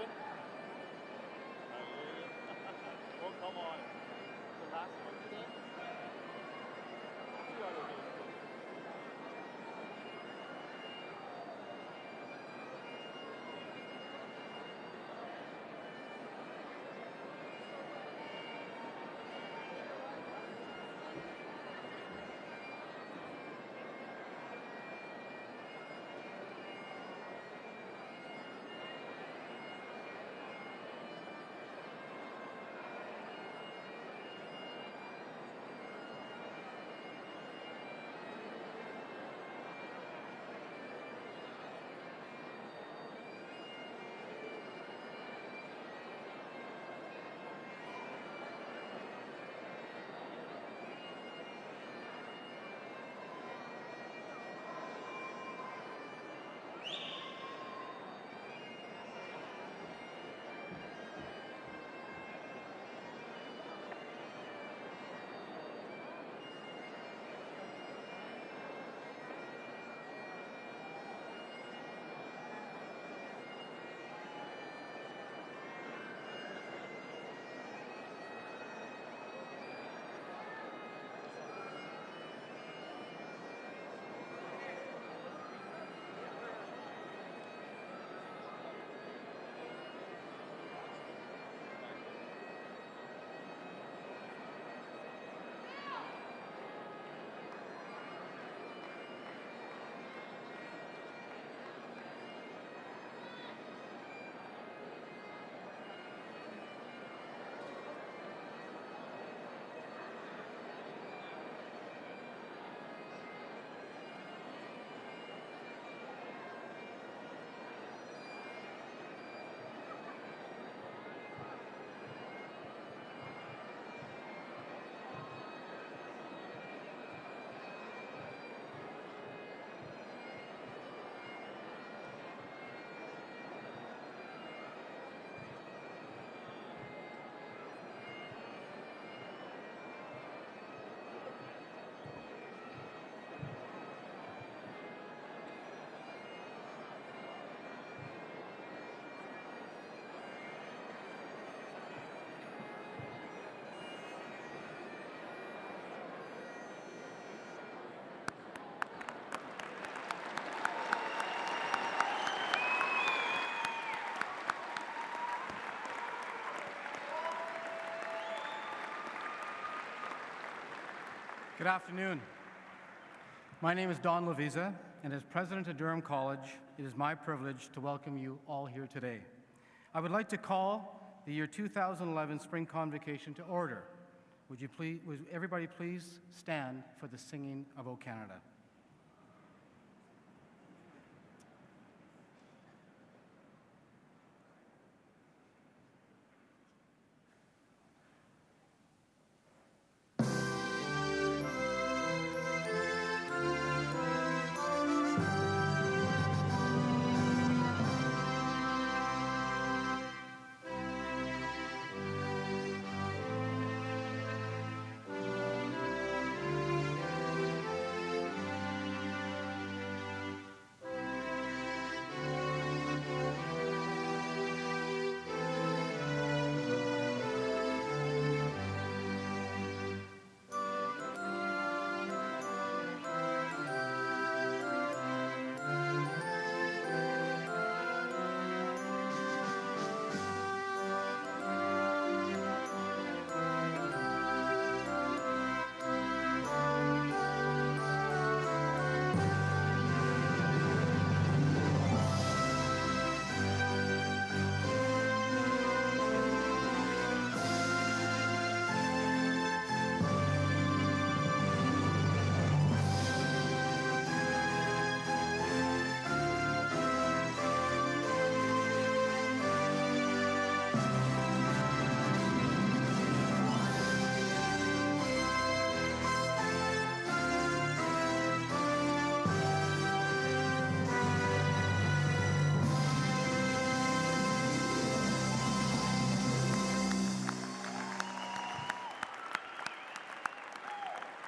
Stephen? Oh, come on. The last one today? You are okay. Good afternoon. My name is Don Lavisa, and as president of Durham College, it is my privilege to welcome you all here today. I would like to call the year 2011 Spring Convocation to order. Would everybody please stand for the singing of O Canada?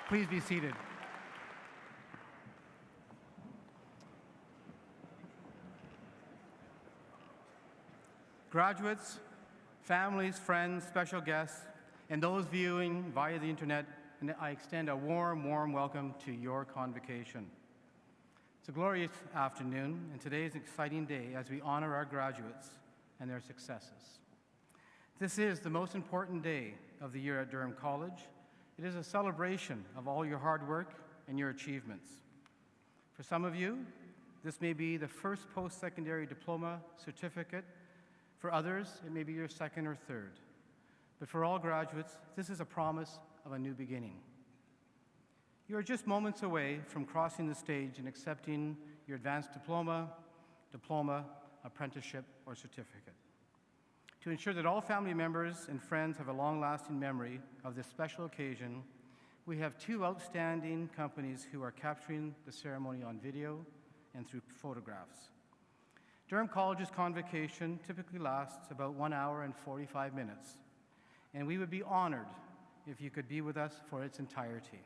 Please be seated. Graduates, families, friends, special guests, and those viewing via the internet, and I extend a warm, warm welcome to your convocation. It's a glorious afternoon, and today is an exciting day as we honor our graduates and their successes. This is the most important day of the year at Durham College. It is a celebration of all your hard work and your achievements. For some of you, this may be the first post-secondary diploma certificate. For others, it may be your second or third. But for all graduates, this is a promise of a new beginning. You are just moments away from crossing the stage and accepting your advanced diploma, apprenticeship, or certificate. To ensure that all family members and friends have a long-lasting memory of this special occasion, we have two outstanding companies who are capturing the ceremony on video and through photographs. Durham College's convocation typically lasts about 1 hour and 45 minutes, and we would be honored if you could be with us for its entirety.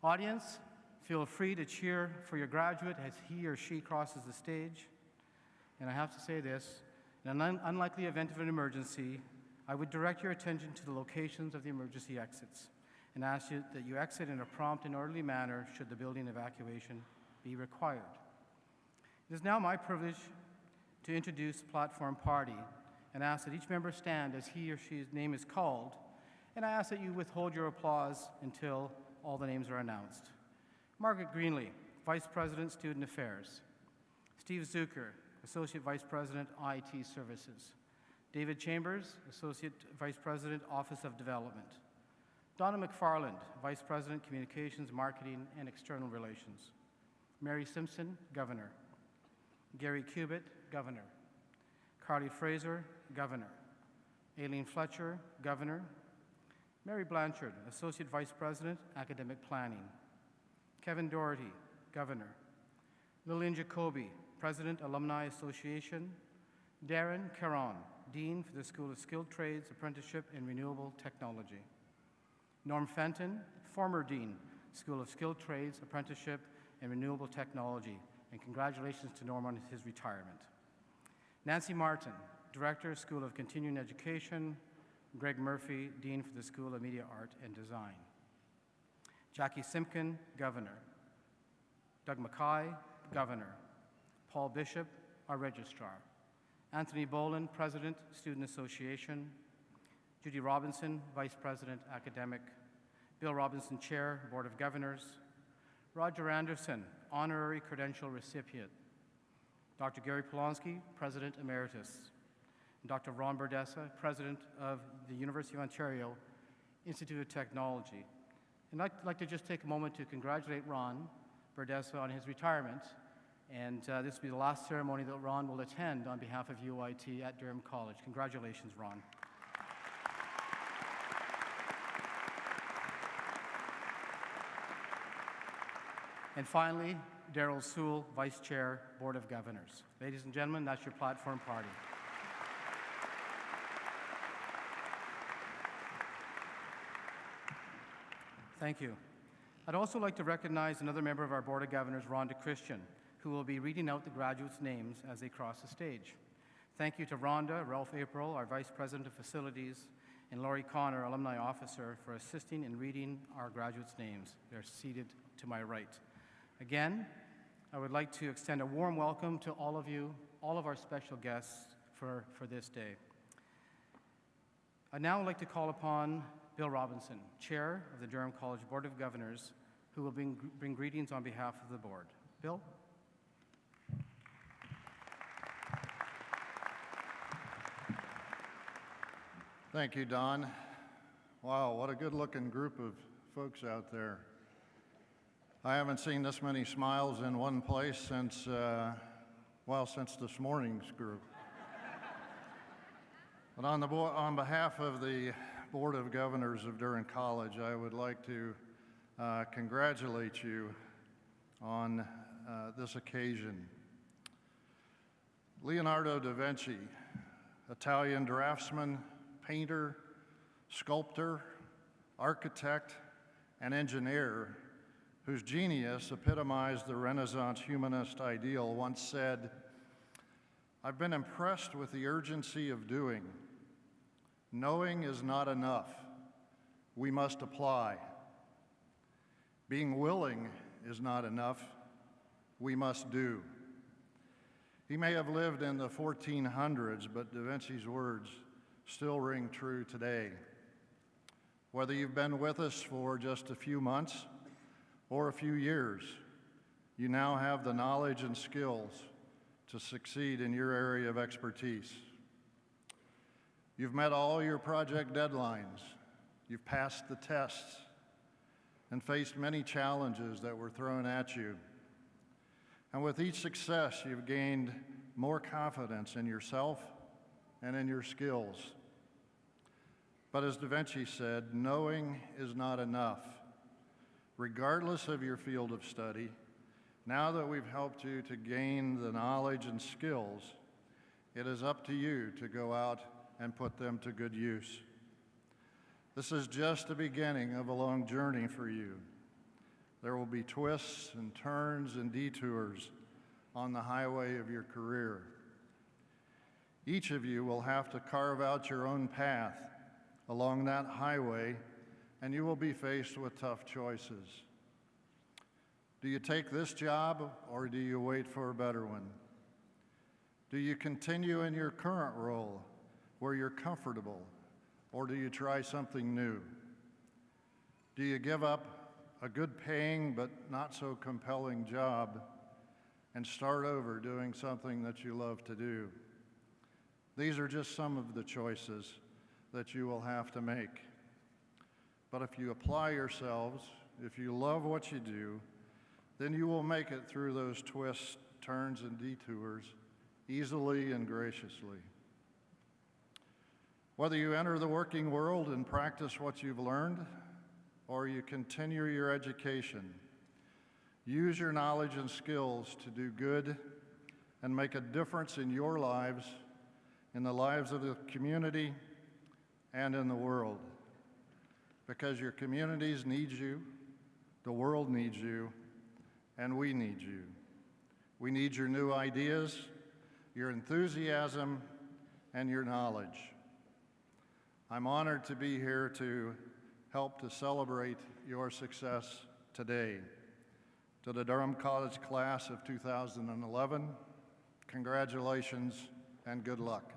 Audience, feel free to cheer for your graduate as he or she crosses the stage. And I have to say this, in an unlikely event of an emergency, I would direct your attention to the locations of the emergency exits and ask you that you exit in a prompt and orderly manner should the building evacuation be required. It is now my privilege to introduce the platform party and ask that each member stand as he or she's name is called, and I ask that you withhold your applause until all the names are announced. Margaret Greenlee, Vice President, Student Affairs. Steve Zucker, Associate Vice President, IT Services. David Chambers, Associate Vice President, Office of Development. Donna McFarland, Vice President, Communications, Marketing, and External Relations. Mary Simpson, Governor. Gary Cubitt, Governor. Carly Fraser, Governor. Aileen Fletcher, Governor. Mary Blanchard, Associate Vice President, Academic Planning. Kevin Doherty, Governor. Lillian Jacoby, President, Alumni Association. Darren Caron, Dean for the School of Skilled Trades, Apprenticeship, and Renewable Technology. Norm Fenton, former Dean, School of Skilled Trades, Apprenticeship, and Renewable Technology, and congratulations to Norm on his retirement. Nancy Martin, Director, School of Continuing Education. Greg Murphy, Dean for the School of Media Art and Design. Jackie Simpkin, Governor. Doug Mackay, Governor. Paul Bishop, our Registrar. Anthony Boland, President, Student Association. Judy Robinson, Vice President, Academic. Bill Robinson, Chair, Board of Governors. Roger Anderson, Honorary Credential Recipient. Dr. Gary Polonsky, President Emeritus. Dr. Ron Berdessa, President of the University of Ontario Institute of Technology. And I'd like to just take a moment to congratulate Ron Berdessa on his retirement. And this will be the last ceremony that Ron will attend on behalf of UIT at Durham College. Congratulations, Ron. And finally, Daryl Sewell, Vice Chair, Board of Governors. Ladies and gentlemen, that's your platform party. Thank you. I'd also like to recognize another member of our Board of Governors, Rhonda Christian, who will be reading out the graduates' names as they cross the stage. Thank you to Rhonda, Ralph April, our Vice President of Facilities, and Laurie Connor, Alumni Officer, for assisting in reading our graduates' names. They're seated to my right. Again, I would like to extend a warm welcome to all of you, all of our special guests for this day. I'd now like to call upon Bill Robinson, Chair of the Durham College Board of Governors, who will bring greetings on behalf of the board. Bill? Thank you, Don. Wow, what a good-looking group of folks out there. I haven't seen this many smiles in one place since this morning's group. But on behalf of the Board of Governors of Durham College, I would like to congratulate you on this occasion. Leonardo da Vinci, Italian draftsman, painter, sculptor, architect, and engineer, whose genius epitomized the Renaissance humanist ideal, once said, I've been impressed with the urgency of doing. Knowing is not enough. We must apply. Being willing is not enough. We must do. He may have lived in the 1400s, but Da Vinci's words still ring true today. Whether you've been with us for just a few months or a few years, you now have the knowledge and skills to succeed in your area of expertise. You've met all your project deadlines. You've passed the tests and faced many challenges that were thrown at you. And with each success, you've gained more confidence in yourself and in your skills. But as Da Vinci said, knowing is not enough. Regardless of your field of study, now that we've helped you to gain the knowledge and skills, it is up to you to go out and put them to good use. This is just the beginning of a long journey for you. There will be twists and turns and detours on the highway of your career. Each of you will have to carve out your own path along that highway, and you will be faced with tough choices. Do you take this job, or do you wait for a better one? Do you continue in your current role where you're comfortable, or do you try something new? Do you give up a good paying but not so compelling job and start over doing something that you love to do? These are just some of the choices that you will have to make. But if you apply yourselves, if you love what you do, then you will make it through those twists, turns, and detours easily and graciously. Whether you enter the working world and practice what you've learned, or you continue your education, use your knowledge and skills to do good and make a difference in your lives, in the lives of the community, and in the world. Because your communities need you, the world needs you, and we need you. We need your new ideas, your enthusiasm, and your knowledge. I'm honored to be here to help to celebrate your success today. To the Durham College class of 2011, congratulations and good luck.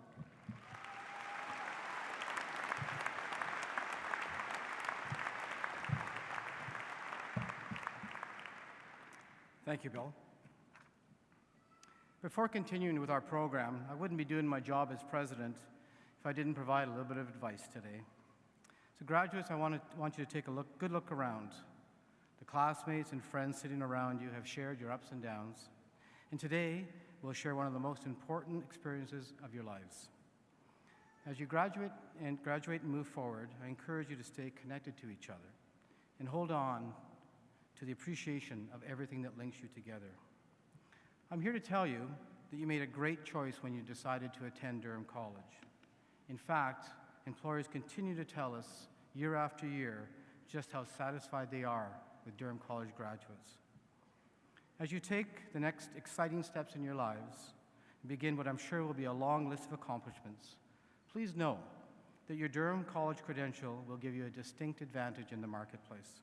Thank you, Bill. Before continuing with our program, I wouldn't be doing my job as president if I didn't provide a little bit of advice today. So graduates, I want you to take a good look around. The classmates and friends sitting around you have shared your ups and downs. And today, we'll share one of the most important experiences of your lives. As you graduate and move forward, I encourage you to stay connected to each other and hold on to the appreciation of everything that links you together. I'm here to tell you that you made a great choice when you decided to attend Durham College. In fact, employers continue to tell us year after year just how satisfied they are with Durham College graduates. As you take the next exciting steps in your lives and begin what I'm sure will be a long list of accomplishments, please know that your Durham College credential will give you a distinct advantage in the marketplace.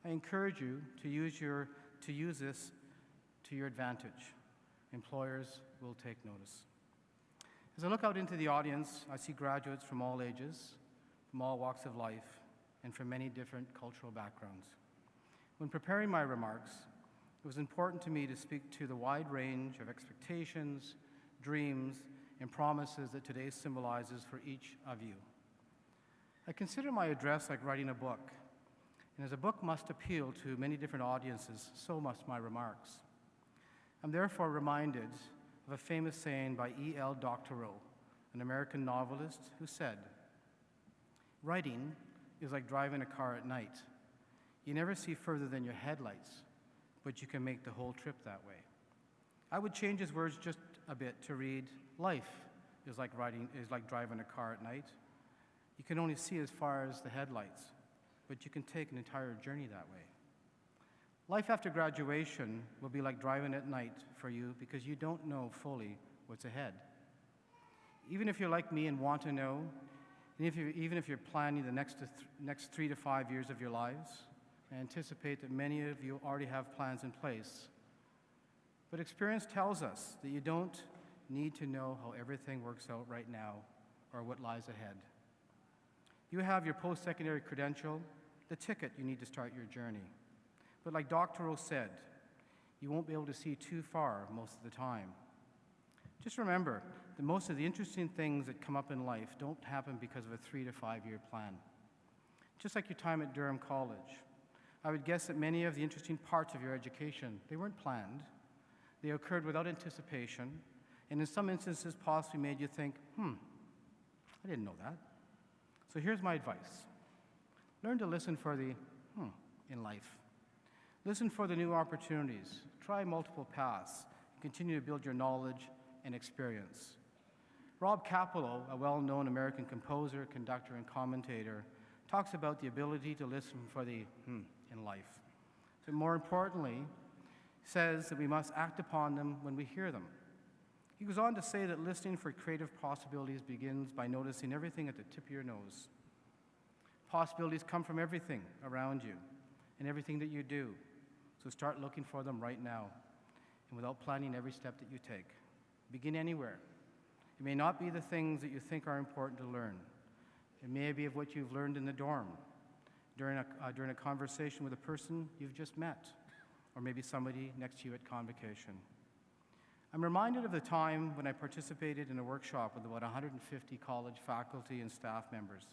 I encourage you to use this to your advantage. Employers will take notice. As I look out into the audience, I see graduates from all ages, from all walks of life, and from many different cultural backgrounds. When preparing my remarks, it was important to me to speak to the wide range of expectations, dreams, and promises that today symbolizes for each of you. I consider my address like writing a book. And as a book must appeal to many different audiences, so must my remarks. I'm therefore reminded of a famous saying by E.L. Doctorow, an American novelist, who said, "Writing is like driving a car at night. You never see further than your headlights, but you can make the whole trip that way." I would change his words just a bit to read, "Life is like driving a car at night. You can only see as far as the headlights, but you can take an entire journey that way." Life after graduation will be like driving at night for you because you don't know fully what's ahead. Even if you're like me and want to know, and even if you're planning the next 3 to 5 years of your lives, I anticipate that many of you already have plans in place. But experience tells us that you don't need to know how everything works out right now or what lies ahead. You have your post-secondary credential, the ticket you need to start your journey. But like Dr. O said, you won't be able to see too far most of the time. Just remember that most of the interesting things that come up in life don't happen because of a 3 to 5 year plan. Just like your time at Durham College, I would guess that many of the interesting parts of your education, they weren't planned. They occurred without anticipation, and in some instances possibly made you think, I didn't know that. So here's my advice. Learn to listen for the in life. Listen for the new opportunities. Try multiple paths. Continue to build your knowledge and experience. Rob Capello, a well-known American composer, conductor, and commentator, talks about the ability to listen for the in life. But more importantly, says that we must act upon them when we hear them. He goes on to say that listening for creative possibilities begins by noticing everything at the tip of your nose. Possibilities come from everything around you and everything that you do. So start looking for them right now and without planning every step that you take. Begin anywhere. It may not be the things that you think are important to learn. It may be of what you've learned in the dorm, during a conversation with a person you've just met, or maybe somebody next to you at convocation. I'm reminded of the time when I participated in a workshop with about 150 college faculty and staff members.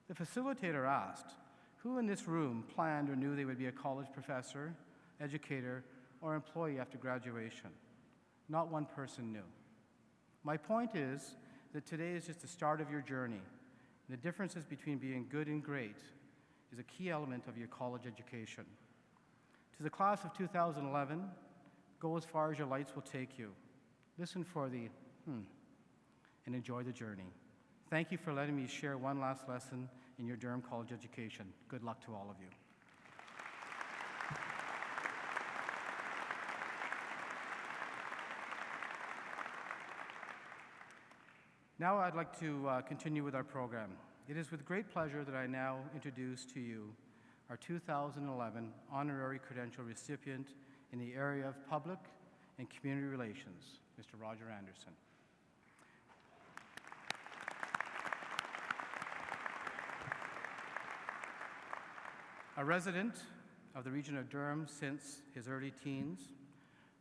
The facilitator asked, who in this room planned or knew they would be a college professor, educator, or employee after graduation? Not one person knew. My point is that today is just the start of your journey. The differences between being good and great is a key element of your college education. To the class of 2011, go as far as your lights will take you. Listen for the and enjoy the journey. Thank you for letting me share one last lesson in your Durham College education. Good luck to all of you. Now I'd like to continue with our program. It is with great pleasure that I now introduce to you our 2011 honorary credential recipient in the area of public and community relations, Mr. Roger Anderson. A resident of the region of Durham since his early teens,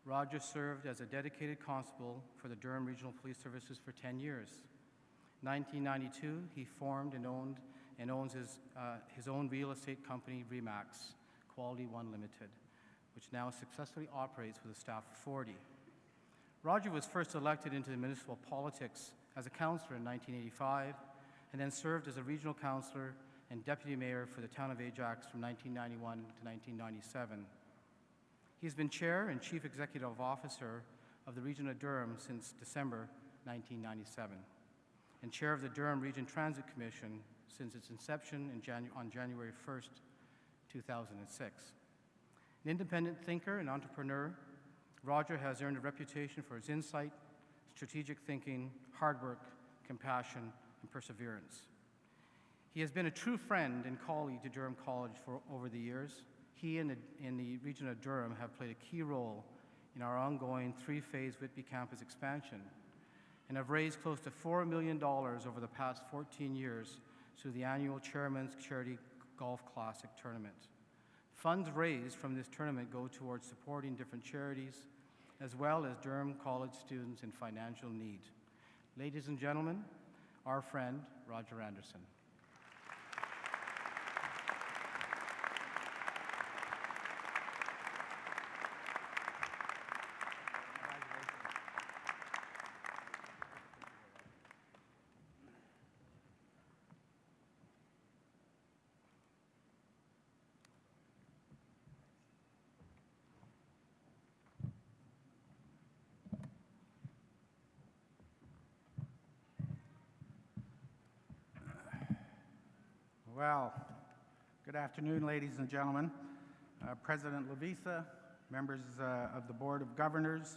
Roger served as a dedicated constable for the Durham Regional Police Services for 10 years. In 1992, he formed and owns his own real estate company, Remax, Quality One Limited, which now successfully operates with a staff of 40. Roger was first elected into the municipal politics as a councillor in 1985, and then served as a regional councillor and deputy mayor for the town of Ajax from 1991 to 1997. He's been chair and chief executive officer of the region of Durham since December 1997, and chair of the Durham Region Transit Commission since its inception on January 1st, 2006. An independent thinker and entrepreneur, Roger has earned a reputation for his insight, strategic thinking, hard work, compassion, and perseverance. He has been a true friend and colleague to Durham College for over the years. He and the region of Durham have played a key role in our ongoing 3-phase Whitby campus expansion and have raised close to $4 million over the past 14 years through the annual Chairman's Charity Golf Classic tournament. Funds raised from this tournament go towards supporting different charities, as well as Durham College students in financial need. Ladies and gentlemen, our friend, Roger Anderson. Well, good afternoon, ladies and gentlemen. President Lavisa, members of the Board of Governors,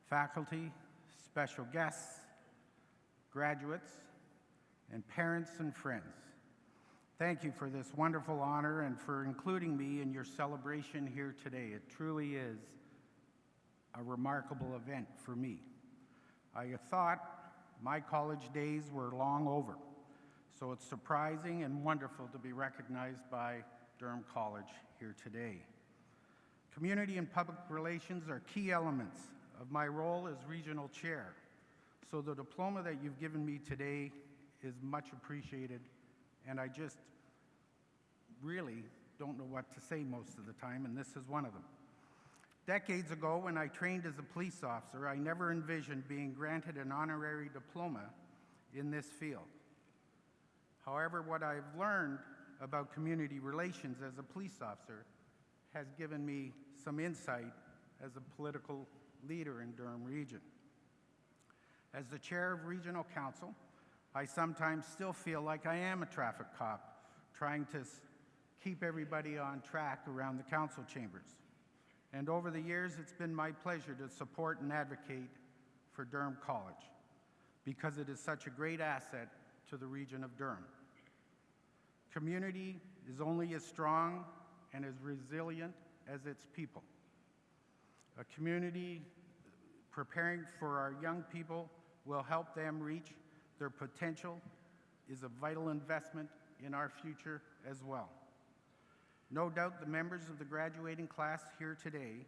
faculty, special guests, graduates, and parents and friends. Thank you for this wonderful honor and for including me in your celebration here today. It truly is a remarkable event for me. I thought my college days were long over, so it's surprising and wonderful to be recognized by Durham College here today. Community and public relations are key elements of my role as regional chair, so the diploma that you've given me today is much appreciated, and I just really don't know what to say most of the time, and this is one of them. Decades ago, when I trained as a police officer, I never envisioned being granted an honorary diploma in this field. However, what I've learned about community relations as a police officer has given me some insight as a political leader in Durham Region. As the chair of Regional Council, I sometimes still feel like I am a traffic cop trying to keep everybody on track around the council chambers. And over the years, it's been my pleasure to support and advocate for Durham College because it is such a great asset to the region of Durham. Community is only as strong and as resilient as its people. A community preparing for our young people will help them reach their potential is a vital investment in our future as well. No doubt the members of the graduating class here today,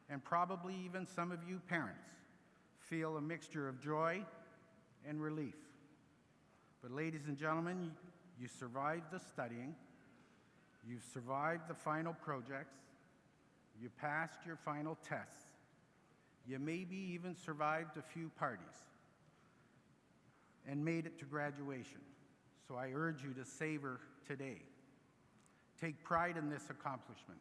and probably even some of you parents, feel a mixture of joy and relief. But ladies and gentlemen, you survived the studying, you've survived the final projects, you passed your final tests, you maybe even survived a few parties and made it to graduation. So I urge you to savor today. Take pride in this accomplishment.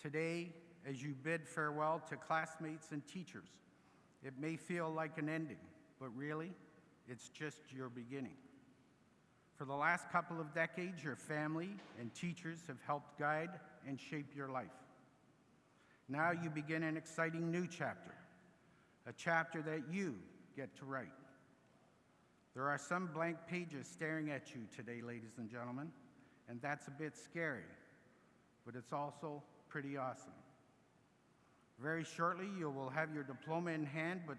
Today, as you bid farewell to classmates and teachers, it may feel like an ending, but really, it's just your beginning. For the last couple of decades, your family and teachers have helped guide and shape your life. Now you begin an exciting new chapter, a chapter that you get to write. There are some blank pages staring at you today, ladies and gentlemen, and that's a bit scary, but it's also pretty awesome. Very shortly, you will have your diploma in hand, but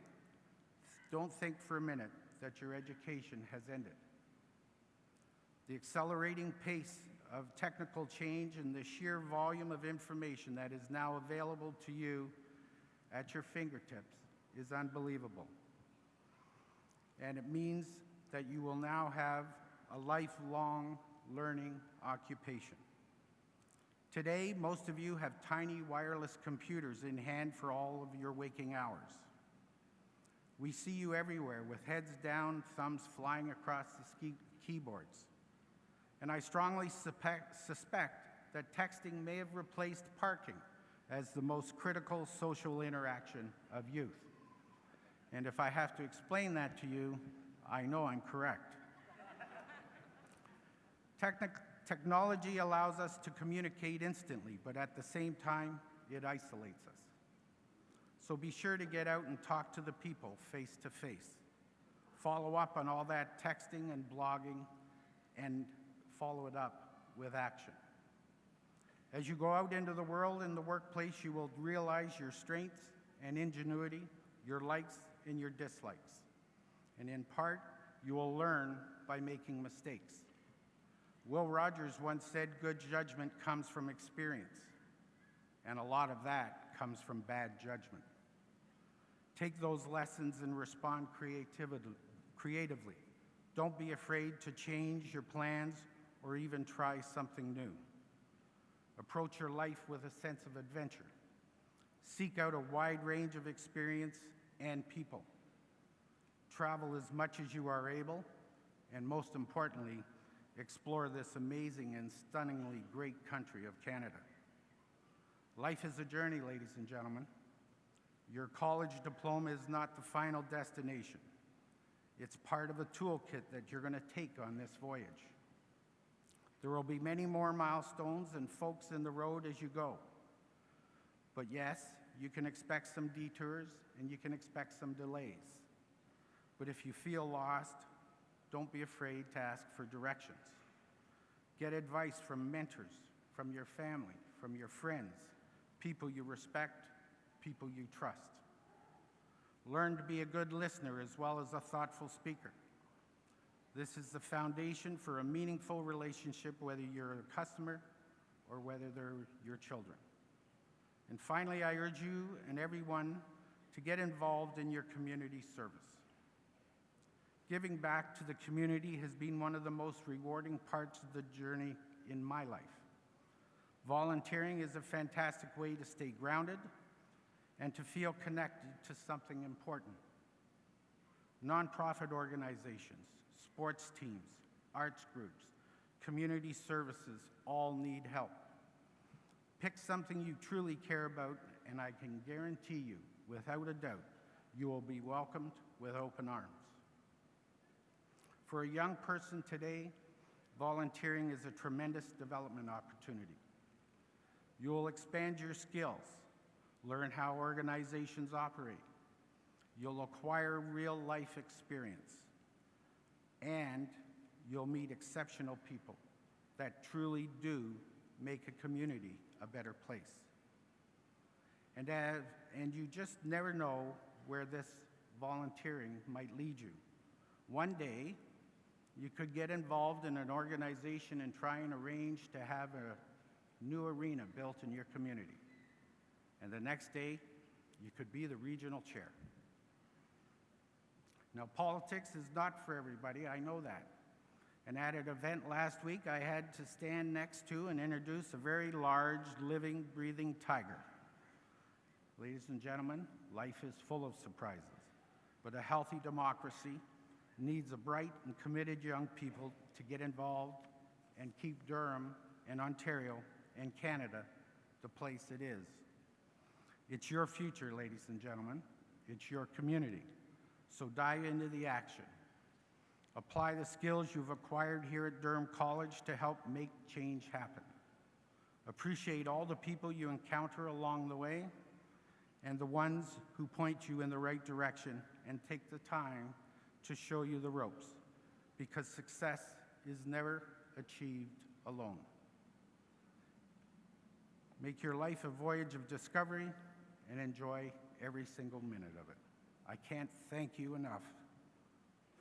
don't think for a minute that your education has ended. The accelerating pace of technical change and the sheer volume of information that is now available to you at your fingertips is unbelievable. And it means that you will now have a lifelong learning occupation. Today, most of you have tiny wireless computers in hand for all of your waking hours. We see you everywhere with heads down, thumbs flying across the keyboards. And I strongly suspect that texting may have replaced parking as the most critical social interaction of youth. And if I have to explain that to you, I know I'm correct. Technology allows us to communicate instantly, but at the same time, it isolates us. So be sure to get out and talk to the people face to face. Follow up on all that texting and blogging, and follow it up with action. As you go out into the world and the workplace, you will realize your strengths and ingenuity, your likes and your dislikes. And in part, you will learn by making mistakes. Will Rogers once said, good judgment comes from experience, and a lot of that comes from bad judgment. Take those lessons and respond creatively. Don't be afraid to change your plans or even try something new. Approach your life with a sense of adventure. Seek out a wide range of experience and people. Travel as much as you are able, and most importantly, explore this amazing and stunningly great country of Canada. Life is a journey, ladies and gentlemen. Your college diploma is not the final destination. It's part of a toolkit that you're going to take on this voyage. There will be many more milestones and folks in the road as you go. But yes, you can expect some detours and you can expect some delays. But if you feel lost, don't be afraid to ask for directions. Get advice from mentors, from your family, from your friends, people you respect, people you trust. Learn to be a good listener as well as a thoughtful speaker. This is the foundation for a meaningful relationship, whether you're a customer or whether they're your children. And finally, I urge you and everyone to get involved in your community service. Giving back to the community has been one of the most rewarding parts of the journey in my life. Volunteering is a fantastic way to stay grounded and to feel connected to something important. Nonprofit organizations, sports teams, arts groups, community services all need help. Pick something you truly care about, and I can guarantee you, without a doubt, you will be welcomed with open arms. For a young person today, volunteering is a tremendous development opportunity. You will expand your skills, learn how organizations operate. You'll acquire real-life experience, and you'll meet exceptional people that truly do make a community a better place. And you just never know where this volunteering might lead you. One day, you could get involved in an organization and try and arrange to have a new arena built in your community. And the next day, you could be the regional chair. Now, politics is not for everybody, I know that. And at an event last week, I had to stand next to and introduce a very large, living, breathing tiger. Ladies and gentlemen, life is full of surprises, but a healthy democracy needs a bright and committed young people to get involved and keep Durham and Ontario and Canada the place it is. It's your future, ladies and gentlemen. It's your community. So dive into the action. Apply the skills you've acquired here at Durham College to help make change happen. Appreciate all the people you encounter along the way and the ones who point you in the right direction, and take the time to show you the ropes, because success is never achieved alone. Make your life a voyage of discovery and enjoy every single minute of it. I can't thank you enough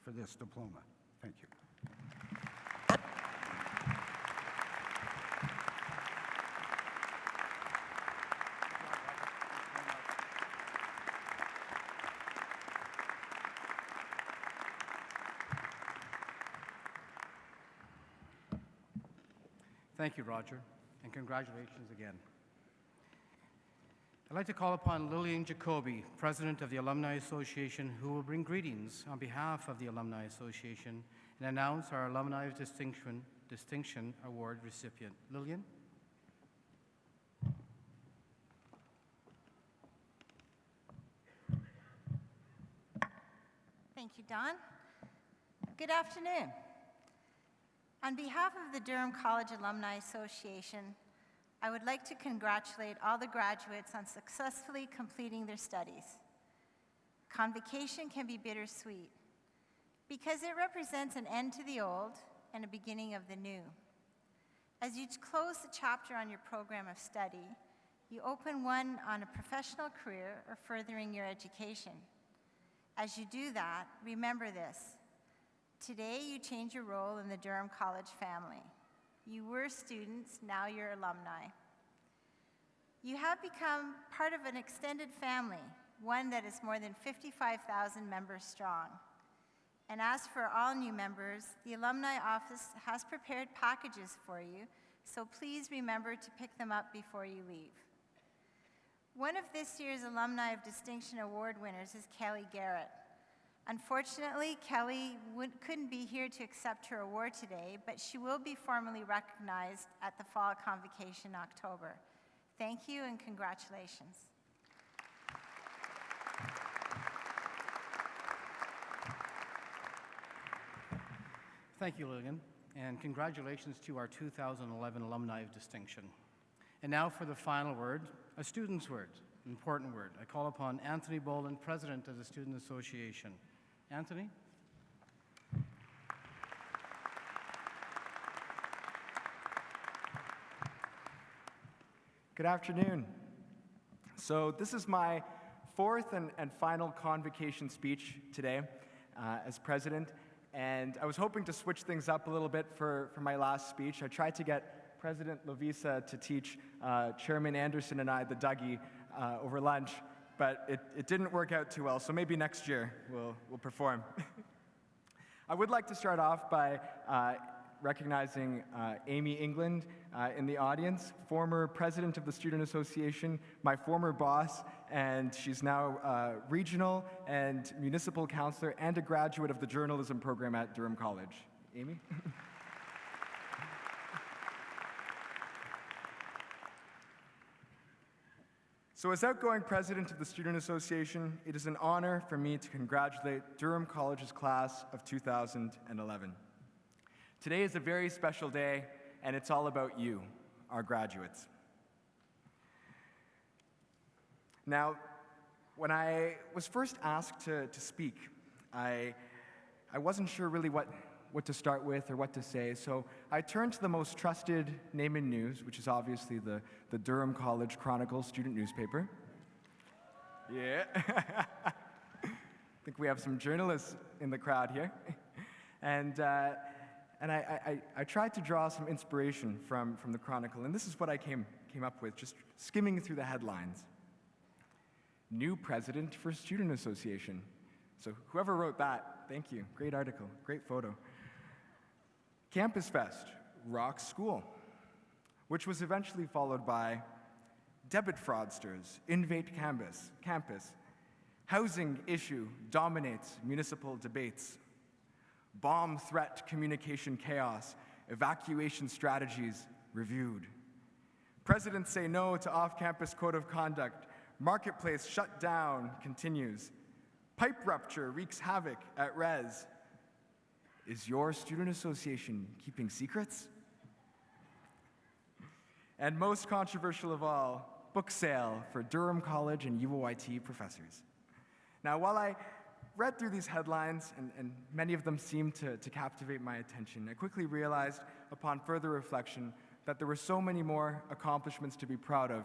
for this diploma. Thank you. Thank you, Roger, and congratulations again. I'd like to call upon Lillian Jacoby, President of the Alumni Association, who will bring greetings on behalf of the Alumni Association and announce our Alumni of Distinction Award recipient. Lillian? Thank you, Don. Good afternoon. On behalf of the Durham College Alumni Association, I would like to congratulate all the graduates on successfully completing their studies. Convocation can be bittersweet because it represents an end to the old and a beginning of the new. As you close the chapter on your program of study, you open one on a professional career or furthering your education. As you do that, remember this. Today, you change your role in the Durham College family. You were students, now you're alumni. You have become part of an extended family, one that is more than 55,000 members strong. And as for all new members, the Alumni Office has prepared packages for you, so please remember to pick them up before you leave. One of this year's Alumni of Distinction Award winners is Kelly Garrett. Unfortunately, Kelly couldn't be here to accept her award today, but she will be formally recognized at the Fall Convocation in October. Thank you and congratulations. Thank you, Lillian. and congratulations to our 2011 Alumni of Distinction. And now for the final word, a student's word, an important word. I call upon Anthony Boland, President of the Student Association. Anthony? Good afternoon. So this is my fourth and final convocation speech today as president, and I was hoping to switch things up a little bit for my last speech. I tried to get President Lovisa to teach Chairman Anderson and I the Dougie over lunch, but it didn't work out too well, so maybe next year we'll perform. I would like to start off by recognizing Amy England in the audience, former president of the Student Association, my former boss, and she's now regional and municipal counselor and a graduate of the journalism program at Durham College. Amy? So as outgoing president of the Student Association, it is an honor for me to congratulate Durham College's class of 2011. Today is a very special day, and it's all about you, our graduates. Now, when I was first asked to speak, I wasn't sure really what to start with or what to say, so I turned to the most trusted name in news, which is obviously the Durham College Chronicle student newspaper. Yeah. I think we have some journalists in the crowd here. And I tried to draw some inspiration from the Chronicle, and this is what I came up with, just skimming through the headlines. New president for Student Association. So whoever wrote that, thank you. Great article, great photo. Campus Fest rocks school, which was eventually followed by debit fraudsters invade campus. Housing issue dominates municipal debates. Bomb threat communication chaos, evacuation strategies reviewed. Presidents say no to off-campus code of conduct. Marketplace shut down continues. Pipe rupture wreaks havoc at Res. Is your student association keeping secrets? And most controversial of all, book sale for Durham College and UOIT professors. Now, while I read through these headlines, and many of them seemed to captivate my attention, I quickly realized, upon further reflection, that there were so many more accomplishments to be proud of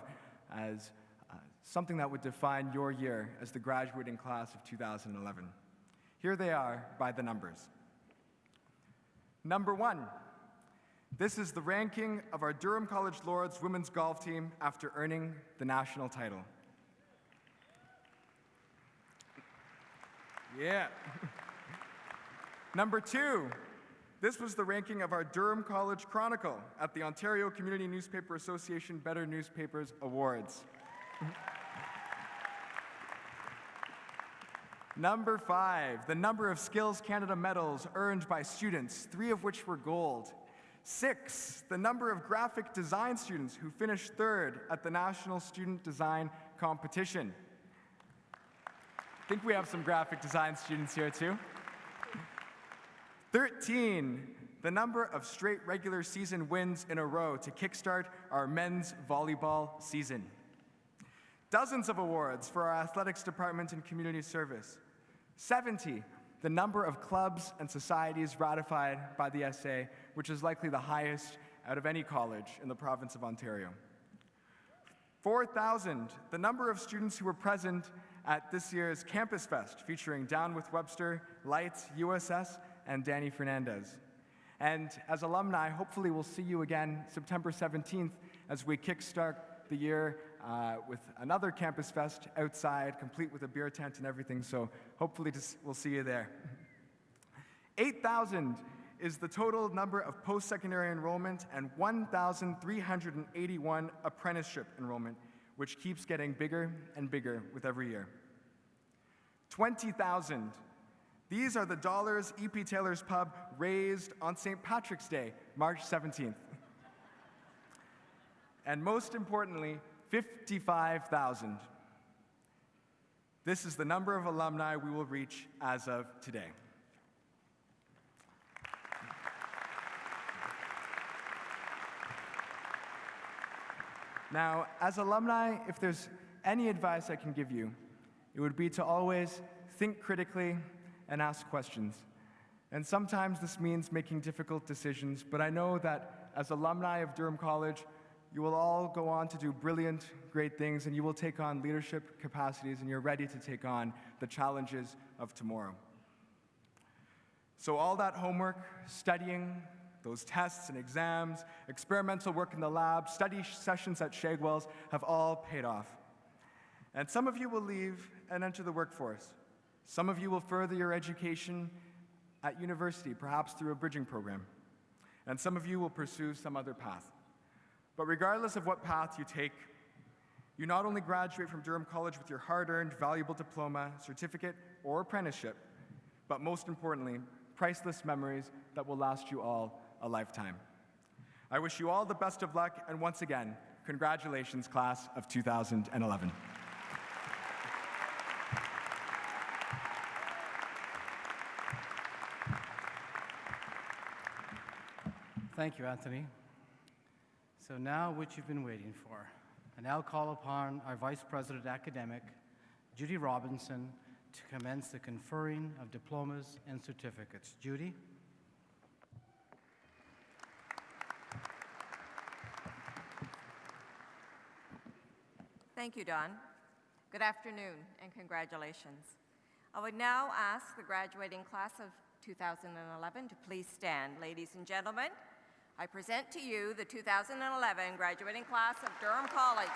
as something that would define your year as the graduating class of 2011. Here they are by the numbers. Number 1, this is the ranking of our Durham College Lords women's golf team after earning the national title. Yeah. Number 2, this was the ranking of our Durham College Chronicle at the Ontario Community Newspaper Association Better Newspapers Awards. Number 5, the number of Skills Canada medals earned by students, 3 of which were gold. 6, the number of graphic design students who finished 3rd at the National Student Design Competition. I think we have some graphic design students here too. 13, the number of straight regular season wins in a row to kickstart our men's volleyball season. Dozens of awards for our athletics department and community service. 70, the number of clubs and societies ratified by the SA, which is likely the highest out of any college in the province of Ontario. 4,000, the number of students who were present at this year's Campus Fest, featuring Down with Webster, Lights, USS, and Danny Fernandez. And as alumni, hopefully we'll see you again September 17th as we kickstart the year with another Campus Fest outside, complete with a beer tent and everything, so hopefully we'll see you there. 8,000 is the total number of post-secondary enrollment and 1,381 apprenticeship enrollment, which keeps getting bigger and bigger with every year. 20,000. These are the dollars E.P. Taylor's Pub raised on St. Patrick's Day, March 17th. And most importantly, 55,000. This is the number of alumni we will reach as of today. Now, as alumni, if there's any advice I can give you, it would be to always think critically and ask questions. And sometimes this means making difficult decisions, but I know that as alumni of Durham College, you will all go on to do brilliant, great things, and you will take on leadership capacities, and you're ready to take on the challenges of tomorrow. So all that homework, studying, those tests and exams, experimental work in the lab, study sessions at Shagwell's have all paid off. And some of you will leave and enter the workforce. Some of you will further your education at university, perhaps through a bridging program. And some of you will pursue some other path. But regardless of what path you take, you not only graduate from Durham College with your hard-earned, valuable diploma, certificate, or apprenticeship, but most importantly, priceless memories that will last you all a lifetime. I wish you all the best of luck, and once again, congratulations, class of 2011. Thank you, Anthony. So now, what you've been waiting for. I now call upon our Vice President Academic, Judy Robinson, to commence the conferring of diplomas and certificates. Judy? Thank you, Don. Good afternoon and congratulations. I would now ask the graduating class of 2011 to please stand. Ladies and gentlemen, I present to you the 2011 graduating class of Durham College.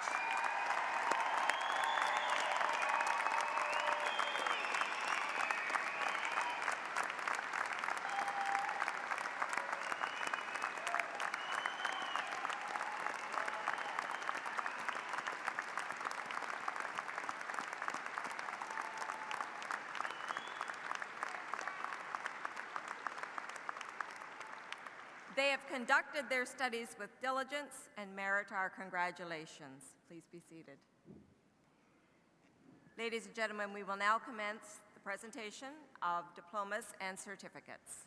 They have conducted their studies with diligence and merit our congratulations. Please be seated. Ladies and gentlemen, we will now commence the presentation of diplomas and certificates.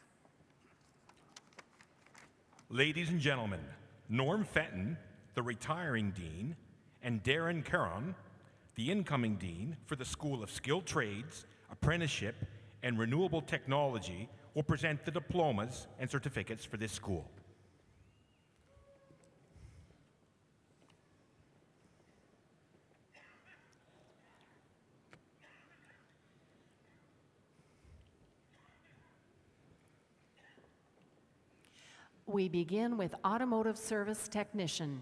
Ladies and gentlemen, Norm Fenton, the retiring dean, and Darren Caron, the incoming dean for the School of Skilled Trades, Apprenticeship, and Renewable Technology, will present the diplomas and certificates for this school. We begin with Automotive Service Technician,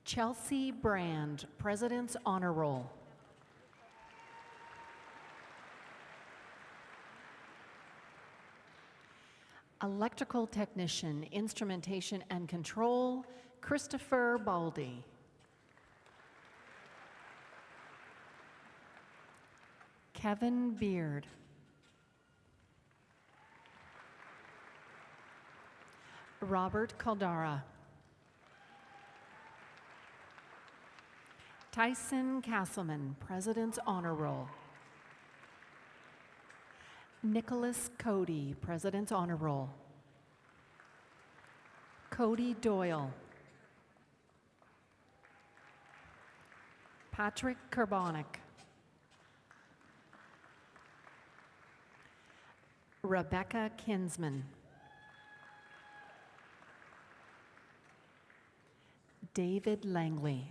Chelsea Brand, President's Honor Roll. Electrical Technician, Instrumentation and Control, Christopher Baldy. Kevin Beard. Robert Caldara. Tyson Castleman, President's Honor Roll. Nicholas Cody, President's Honor Roll. Cody Doyle. Patrick Kerbonic. Rebecca Kinsman. David Langley.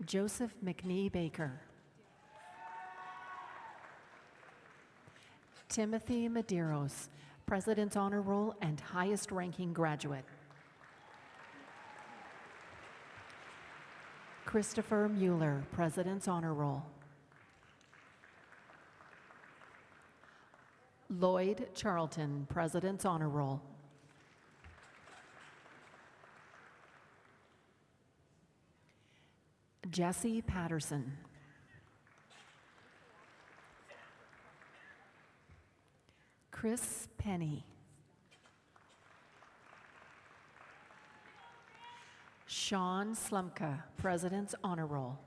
Joseph McNee Baker. Timothy Medeiros, President's Honor Roll and highest ranking graduate. Christopher Mueller, President's Honor Roll. Lloyd Charlton, President's Honor Roll. Jesse Patterson. Chris Penny. Sean Slumka, President's Honor Roll.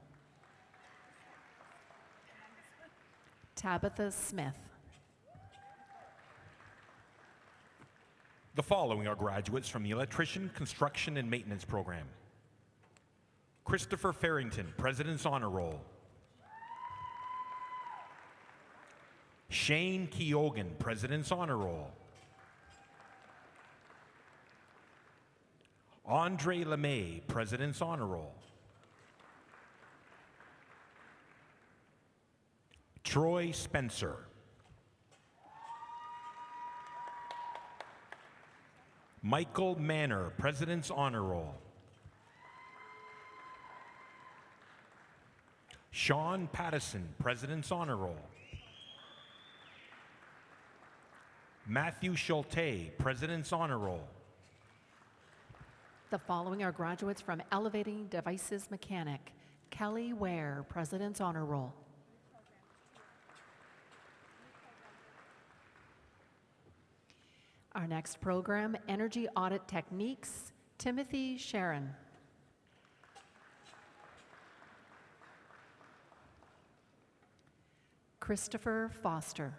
Tabitha Smith. The following are graduates from the Electrician, Construction, and Maintenance program. Christopher Farrington, President's Honor Roll. Shane Keogan, President's Honor Roll. Andre LeMay, President's Honor Roll. Troy Spencer. Michael Manor, President's Honor Roll. Sean Pattison, President's Honor Roll. Matthew Schulte, President's Honor Roll. The following are graduates from Elevating Devices Mechanic. Kelly Ware, President's Honor Roll. Our next program, Energy Audit Techniques, Timothy Sharon. Christopher Foster.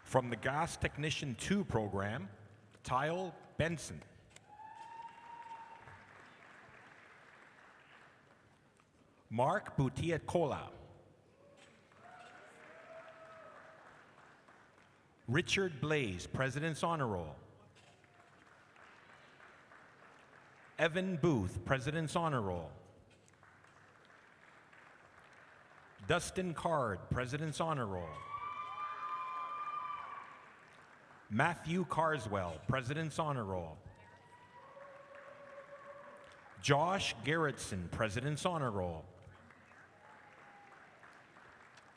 From the Gas Technician 2 program, Tyle Benson. Mark Butiat-Kola. Richard Blaze, President's Honor Roll. Evan Booth, President's Honor Roll. Dustin Card, President's Honor Roll. Matthew Carswell, President's Honor Roll. Josh Gerritsen, President's Honor Roll.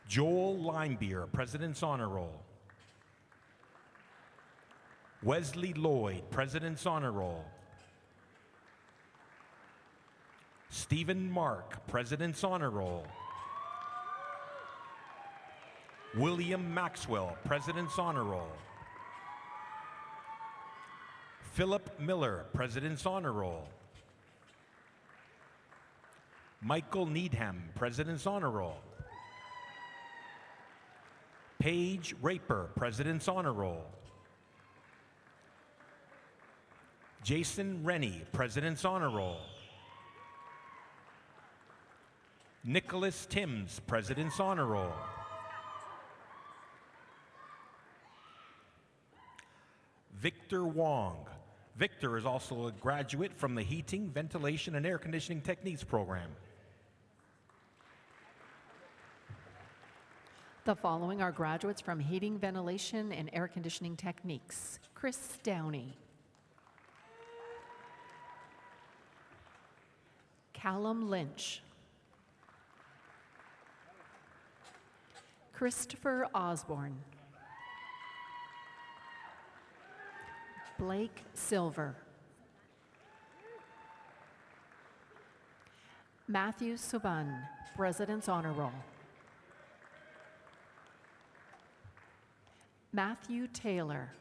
Joel Limebeer, President's Honor Roll. Wesley Lloyd, President's Honor Roll. Stephen Mark, President's Honor Roll. William Maxwell, President's Honor Roll. Philip Miller, President's Honor Roll. Michael Needham, President's Honor Roll. Paige Raper, President's Honor Roll. Jason Rennie, President's Honor Roll. Nicholas Timms, President's Honor Roll. Victor Wong. Victor is also a graduate from the Heating, Ventilation, and Air Conditioning Techniques program. The following are graduates from Heating, Ventilation, and Air Conditioning Techniques. Chris Downey. Callum Lynch. Christopher Osborne. Blake Silver. Matthew Subban, President's Honor Roll. Matthew Taylor.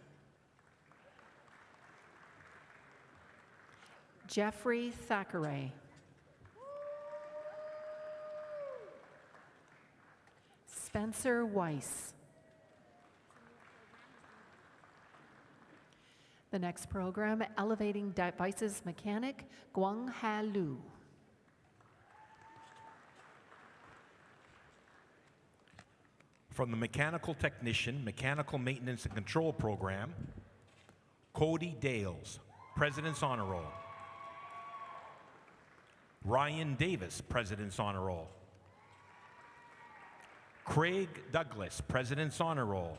Jeffrey Thackeray. Spencer Weiss. The next program, Elevating Devices Mechanic, Guang Ha Lu. From the Mechanical Technician, Mechanical Maintenance and Control program, Cody Dales, President's Honor Roll. Ryan Davis, President's Honor Roll. Craig Douglas, President's Honor Roll.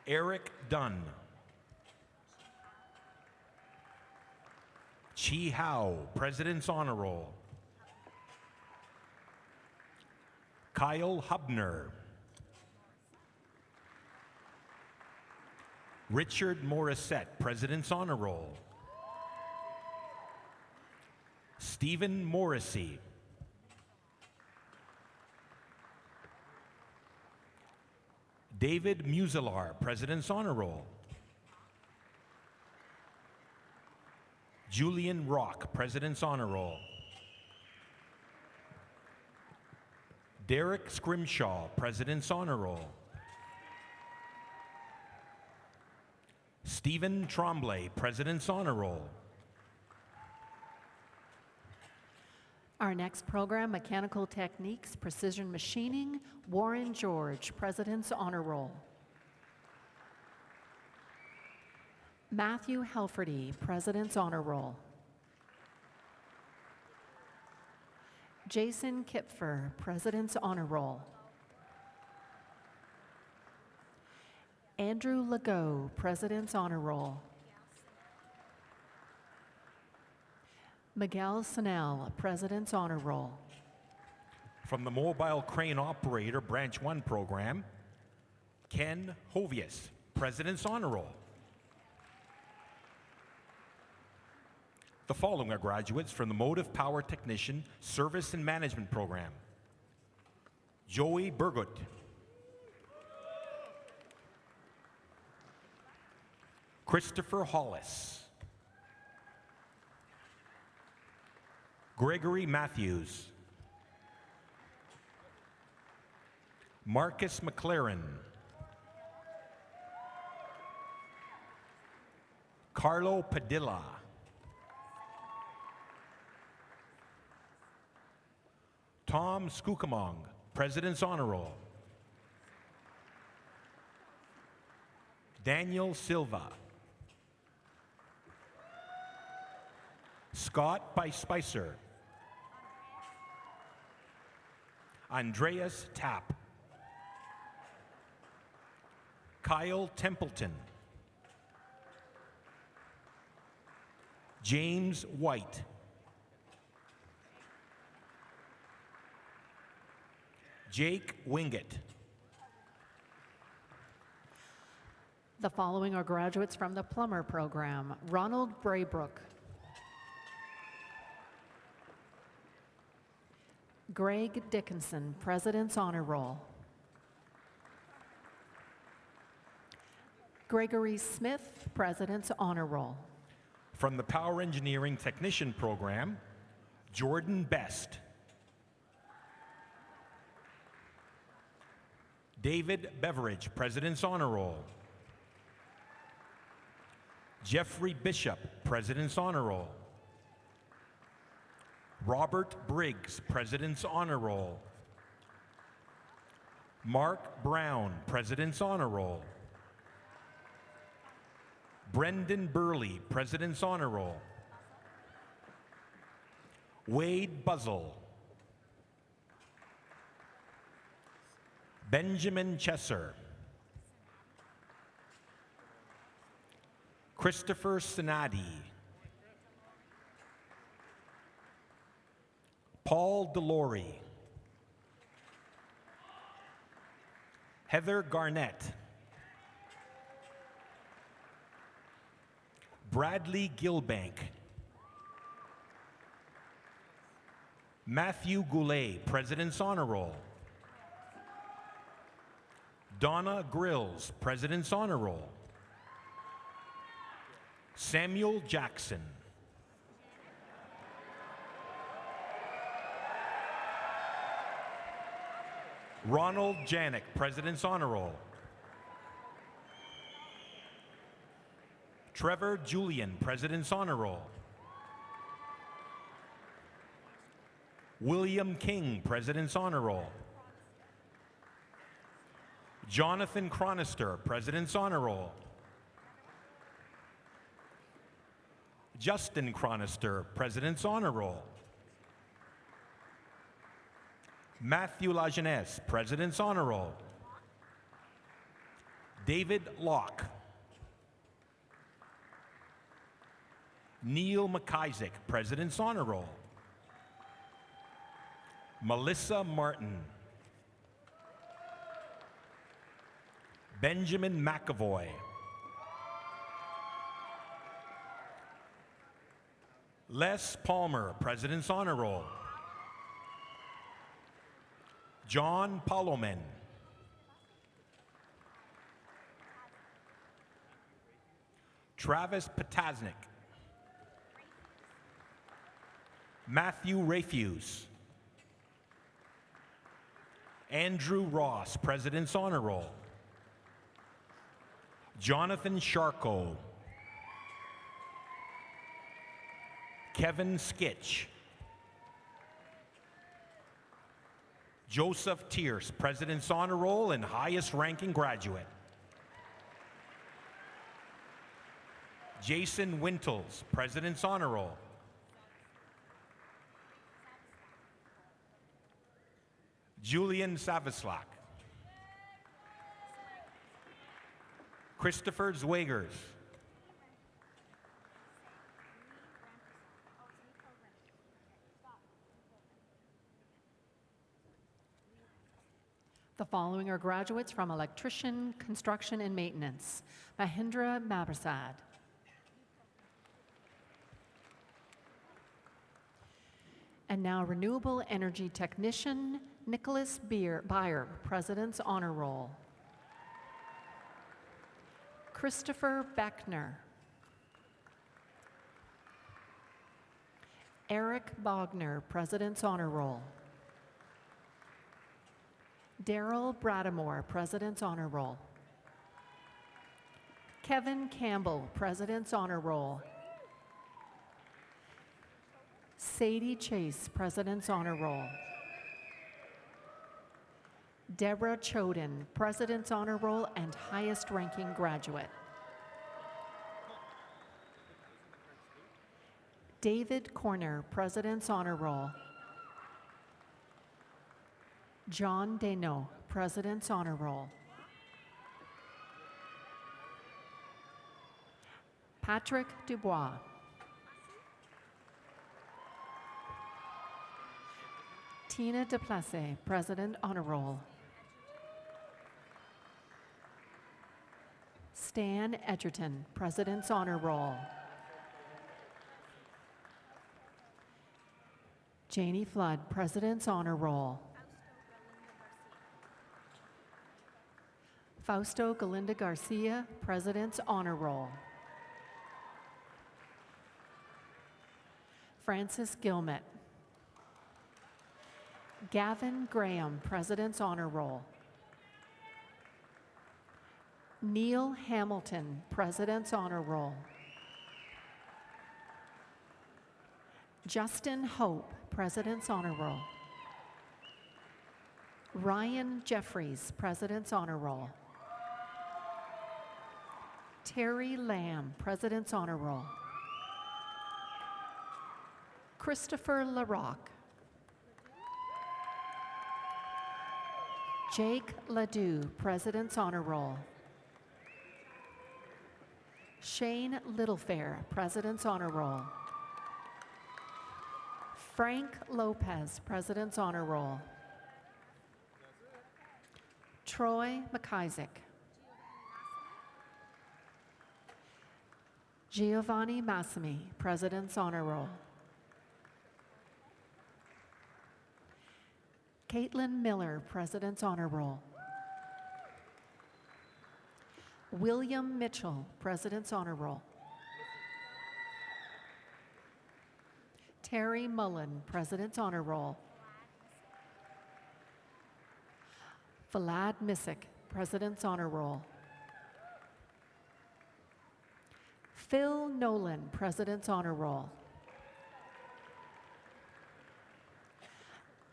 Eric Dunn. Chi Hao, President's Honor Roll. Kyle Hubner. Richard Morissette, President's Honor Roll. Stephen Morrissey. David Muselar, President's Honor Roll. Julian Rock, President's Honor Roll. Derek Scrimshaw, President's Honor Roll. Stephen Tremblay, President's Honor Roll. Our next program, Mechanical Techniques, Precision Machining, Warren George, President's Honor Roll. Matthew Helferty, President's Honor Roll. Jason Kipfer, President's Honor Roll. Andrew Legault, President's Honor Roll. Miguel Sanel, President's Honor Roll. From the Mobile Crane Operator Branch 1 program, Ken Hovius, President's Honor Roll. The following are graduates from the Motive Power Technician Service and Management program. Joey Burgut. Christopher Hollis. Gregory Matthews. Marcus McLaren. Carlo Padilla. Tom Skukamong, President's Honor Roll. Daniel Silva. Scott Spicer. Andreas Tapp. Kyle Templeton. James White. Jake Wingett. The following are graduates from the Plumber program. Ronald Braybrook. Greg Dickinson, President's Honor Roll. Gregory Smith, President's Honor Roll. From the Power Engineering Technician program, Jordan Best. David Beveridge, President's Honor Roll. Jeffrey Bishop, President's Honor Roll. Robert Briggs, President's Honor Roll. Mark Brown, President's Honor Roll. Brendan Burley, President's Honor Roll. Wade Buzzell. Benjamin Chesser. Christopher Sinadi. Paul Delory. Heather Garnett. Bradley Gilbank. Matthew Goulet, President's Honor Roll. Donna Grills, President's Honor Roll. Samuel Jackson. Ronald Janik, President's Honor Roll. Trevor Julian, President's Honor Roll. William King, President's Honor Roll. Jonathan Chronister, President's Honor Roll. Justin Chronister, President's Honor Roll. Matthew Lajeunesse, President's Honor Roll. David Locke. Neil McIsaac, President's Honor Roll. Melissa Martin. Benjamin McAvoy. Les Palmer, President's Honor Roll. John Palomen. Travis Potasnik. Matthew Rafuse. Andrew Ross, President's Honor Roll. Jonathan Sharko. Kevin Skitch. Joseph Tierce, President's Honor Roll and highest ranking graduate. Jason Wintles, President's Honor Roll. Julian Savislak. Christopher Zwagers. The following are graduates from Electrician, Construction, and Maintenance. Mahindra Mabrasad. And now Renewable Energy Technician, Nicholas Beyer, President's Honor Roll. Christopher Beckner. Eric Bogner, President's Honor Roll. Daryl Bradamore, President's Honor Roll. Kevin Campbell, President's Honor Roll. Sadie Chase, President's Honor Roll. Deborah Choden, President's Honor Roll and highest ranking graduate. David Corner, President's Honor Roll. John Deno, President's Honor Roll. Patrick Dubois. Tina Duplessis, President Honor Roll. Stan Edgerton, President's Honor Roll. Janie Flood, President's Honor Roll. Fausto Galinda Garcia, President's Honor Roll. Francis Gilmet. Gavin Graham, President's Honor Roll. Neil Hamilton, President's Honor Roll. Justin Hope, President's Honor Roll. Ryan Jeffries, President's Honor Roll. Terry Lamb, President's Honor Roll. Christopher LaRocque. Jake Ledoux, President's Honor Roll. Shane Littlefair, President's Honor Roll. Frank Lopez, President's Honor Roll. Troy McIsaac. Giovanni Massimi, President's Honor Roll. Caitlin Miller, President's Honor Roll. William Mitchell, President's Honor Roll. Terry Mullen, President's Honor Roll. Vlad Missick, President's Honor Roll. Phil Nolan, President's Honor Roll.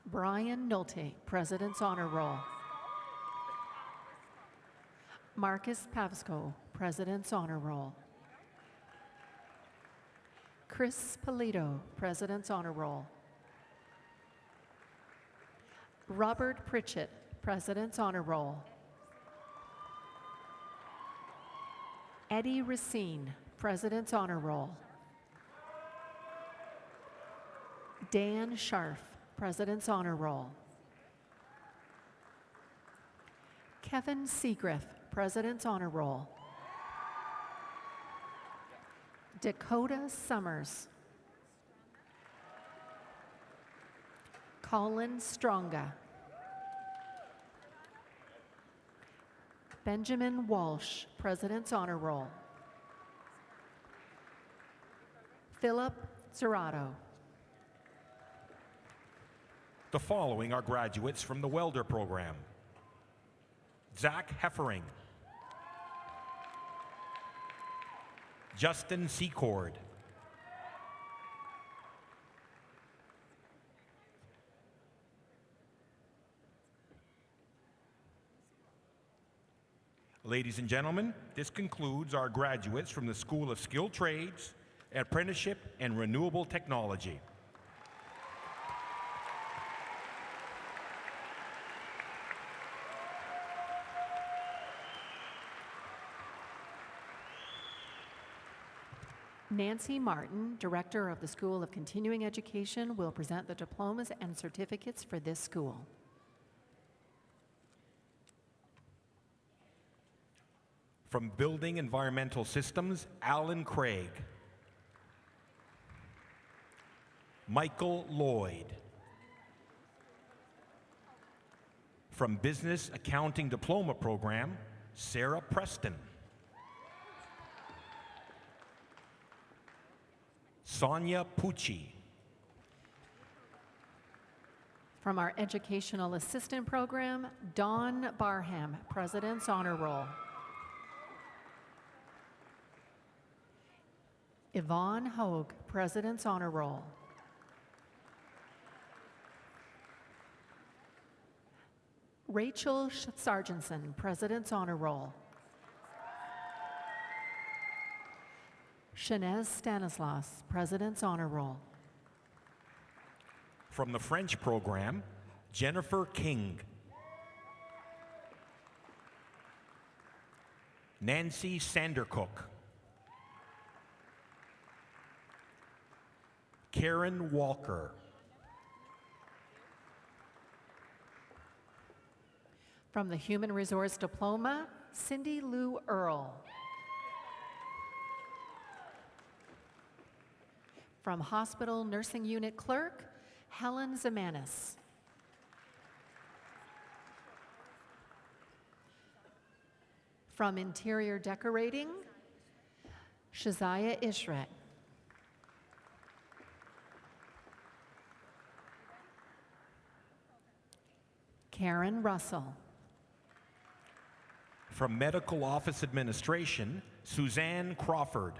Brian Nolte, President's Honor Roll. Marcus Pavsco, President's Honor Roll. Chris Polito, President's Honor Roll. Robert Pritchett, President's Honor Roll. Eddie Racine, President's Honor Roll. Dan Scharf, President's Honor Roll. Kevin Seagriff, President's Honor Roll. Dakota Summers. Colin Stronga. Benjamin Walsh, President's Honor Roll. Philip Zerato. The following are graduates from the welder program. Zach Heffering. Justin Secord. Ladies and gentlemen, this concludes our graduates from the School of Skilled Trades, Apprenticeship, and Renewable Technology. Nancy Martin, Director of the School of Continuing Education, will present the diplomas and certificates for this school. From Building Environmental Systems, Alan Craig. Michael Lloyd. From Business Accounting Diploma Program, Sarah Preston. Sonia Pucci. From our Educational Assistant Program, Dawn Barham, President's Honor Roll. Yvonne Hogue, President's Honor Roll. Rachel Sargenson, President's Honor Roll. Shanez Stanislas, President's Honor Roll. From the French program, Jennifer King. Nancy Sandercook. Karen Walker. From the Human Resource Diploma, Cindy Lou Earle. From Hospital Nursing Unit Clerk, Helen Zamanis. From Interior Decorating, Shazia Ishret. Karen Russell. From Medical Office Administration, Suzanne Crawford.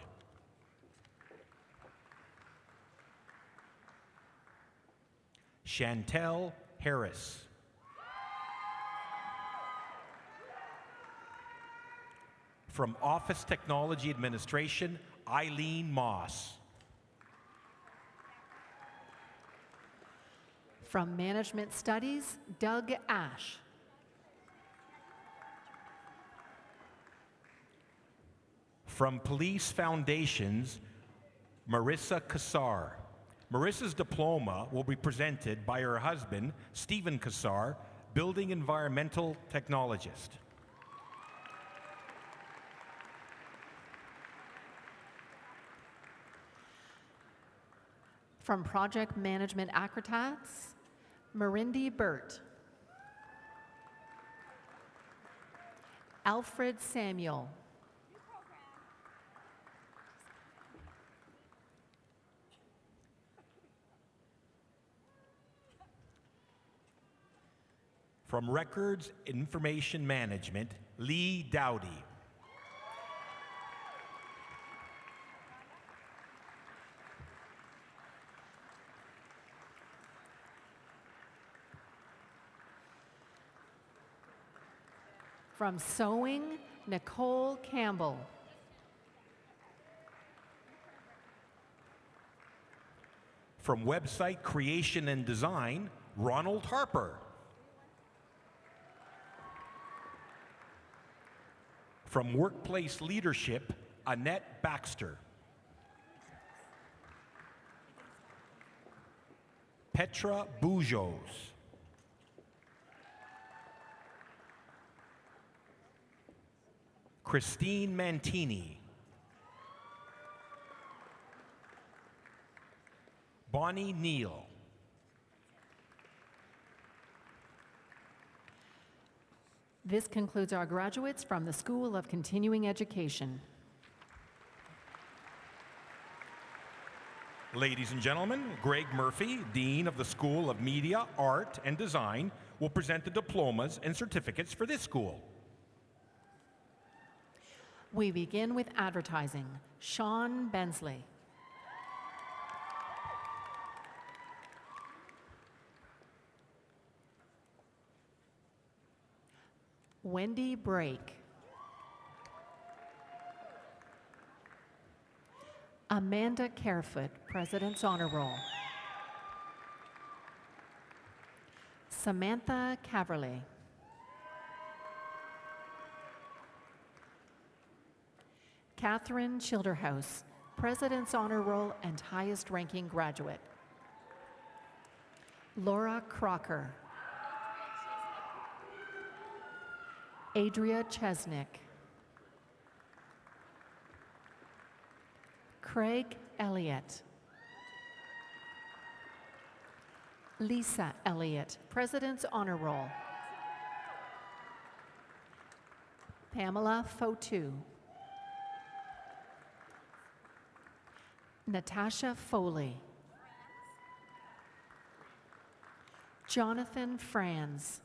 Chantel Harris. From Office Technology Administration, Eileen Moss. From Management Studies, Doug Ash. From Police Foundations, Marissa Kassar. Marissa's diploma will be presented by her husband, Stephen Kassar, Building Environmental Technologist. From Project Management Acritats, Marindi Burt. Alfred Samuel. From Records Information Management, Lee Dowdy. From Sewing, Nicole Campbell. From Website Creation and Design, Ronald Harper. From Workplace Leadership, Annette Baxter. Petra Boujos. Christine Mantini. Bonnie Neal. This concludes our graduates from the School of Continuing Education. Ladies and gentlemen, Greg Murphy, Dean of the School of Media, Art, and Design, will present the diplomas and certificates for this school. We begin with advertising. Sean Bensley. Wendy Brake. Amanda Carefoot, President's Honor Roll. Samantha Caverly. Catherine Childerhouse, President's Honor Roll and highest ranking graduate. Laura Crocker. Adria Chesnick. Craig Elliott. Lisa Elliott, President's Honor Roll. Pamela Fotu. Natasha Foley. Jonathan Franz.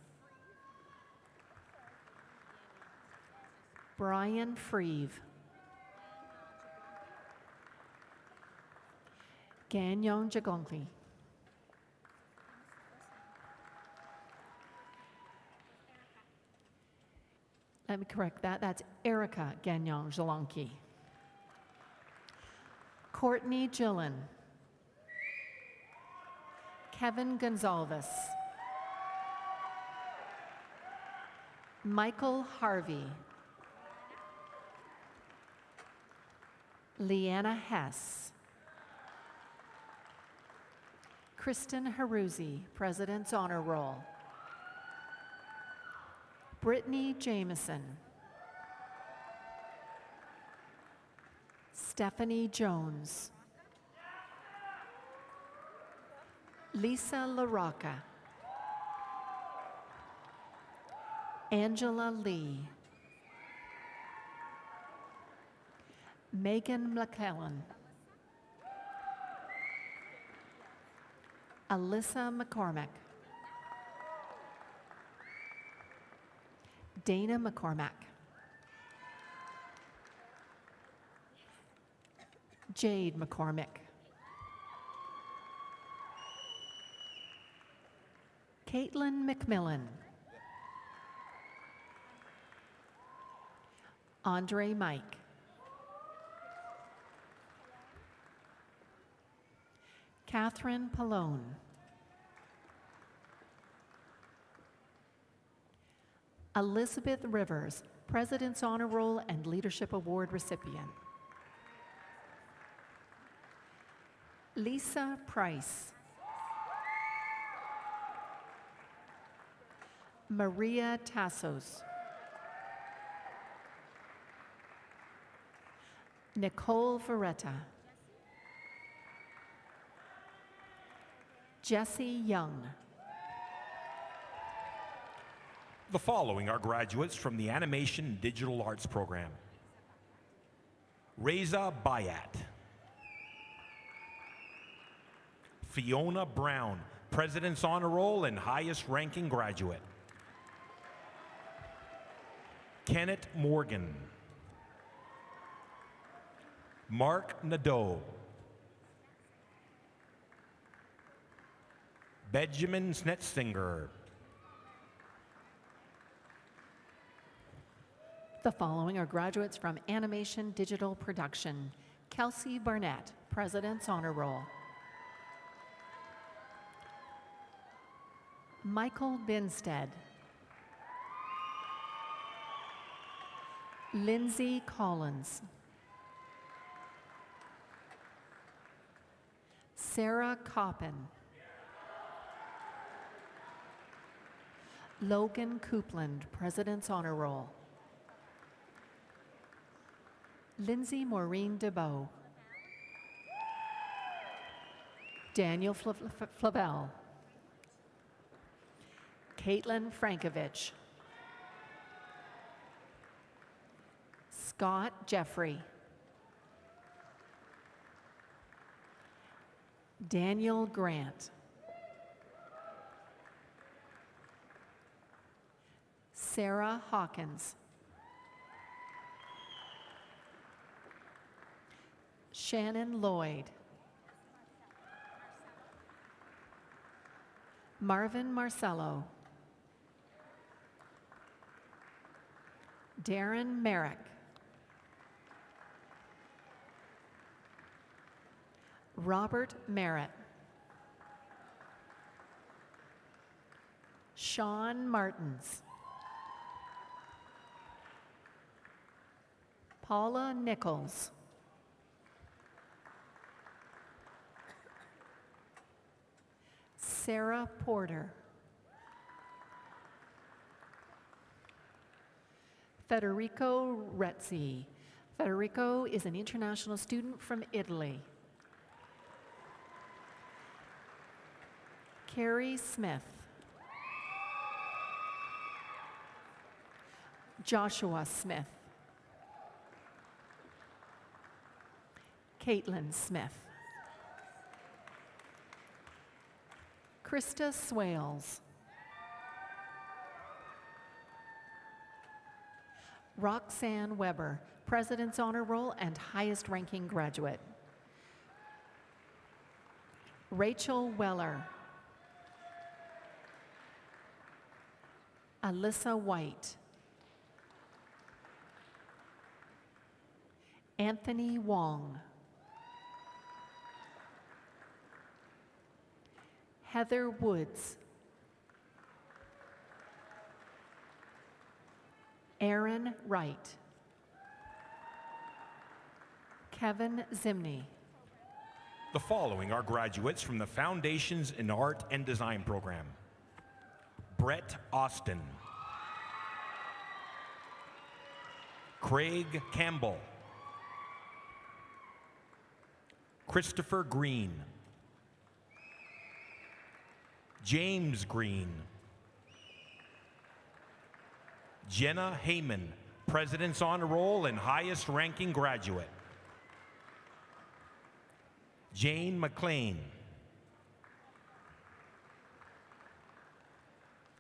Brian Freeve. Gagnon Jagongli. Let me correct that. That's Erica Gagnon Jalonki. Courtney Gillen. Kevin Gonzalez. Michael Harvey. Leanna Hess. Kristen Haruzzi, President's Honor Roll. Brittany Jameson. Stephanie Jones. Lisa LaRocca. Angela Lee. Megan McClellan. Alyssa McCormick. Dana McCormack. Jade McCormick. Caitlin McMillan. Andre Mike. Catherine Pallone. Elizabeth Rivers, President's Honor Roll and Leadership Award recipient. Lisa Price. Maria Tassos. Nicole Veretta. Jesse Young. The following are graduates from the Animation Digital Arts program. Reza Bayat. Fiona Brown, President's Honor Roll and highest ranking graduate. Kenneth Morgan. Mark Nadeau. Benjamin Snetzinger. The following are graduates from Animation Digital Production. Kelsey Barnett, President's Honor Roll. Michael Binstead. Lindsay Collins. Sarah Coppin. Logan Coupland, President's Honor Roll. Lindsay Maureen DeBow. Daniel Flavel. Caitlin Frankovich. Scott Jeffrey. Daniel Grant. Sarah Hawkins. Shannon Lloyd. Marvin Marcello. Darren Merrick. Robert Merritt. Sean Martins. Paula Nichols. Sarah Porter. Federico Rezzi. Federico is an international student from Italy. Carrie Smith. Joshua Smith. Caitlin Smith. Krista Swales. Roxanne Weber, President's Honor Roll and highest ranking graduate. Rachel Weller. Alyssa White. Anthony Wong. Heather Woods. Aaron Wright. Kevin Zimney. The following are graduates from the Foundations in Art and Design program. Brett Austin. Craig Campbell. Christopher Green. James Green. Jenna Heyman, President's Honor Roll and highest ranking graduate. Jane McLean.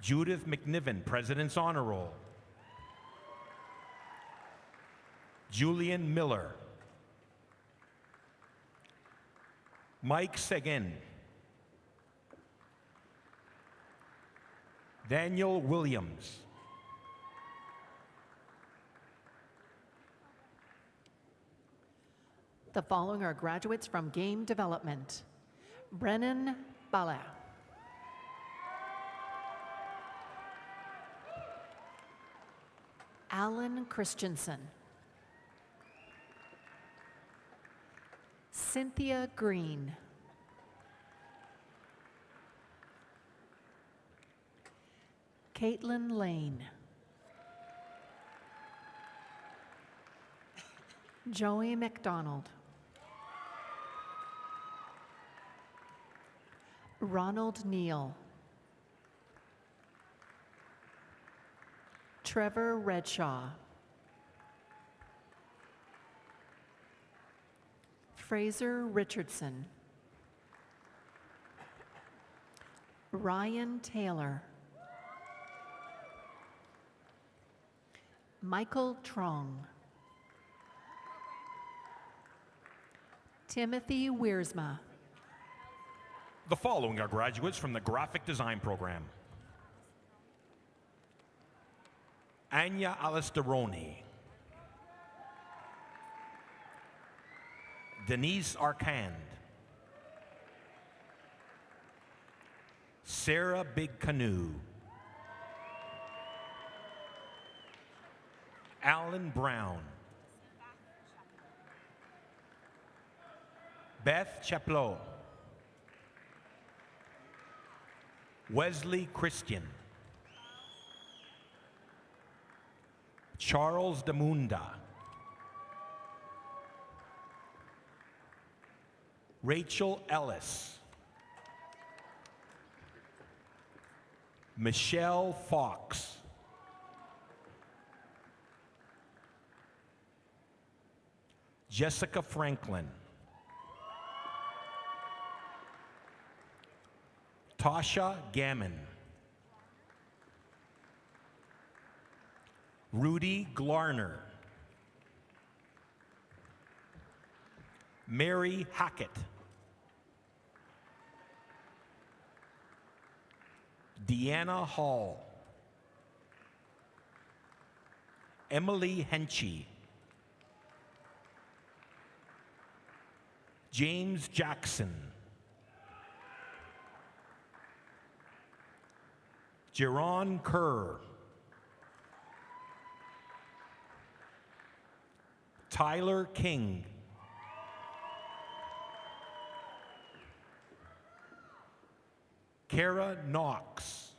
Judith McNiven, President's Honor Roll. Julian Miller. Mike Seguin. Daniel Williams. The following are graduates from Game Development. Brennan Bala. Alan Christensen. Cynthia Green. Caitlin Lane. Joey McDonald. Ronald Neal. Trevor Redshaw. Fraser Richardson. Ryan Taylor. Michael Trong. Timothy Wiersma. The following are graduates from the Graphic Design program. Anya Alisteroni. Denise Arcand. Sarah Big Canoe. Alan Brown. Beth Chaplot. Wesley Christian. Charles Damunda. Rachel Ellis. Michelle Fox. Jessica Franklin. Tasha Gammon. Rudy Glarner. Mary Hackett. Deanna Hall. Emily Henchy. James Jackson, Jaron Kerr, Tyler King, Kara Knox,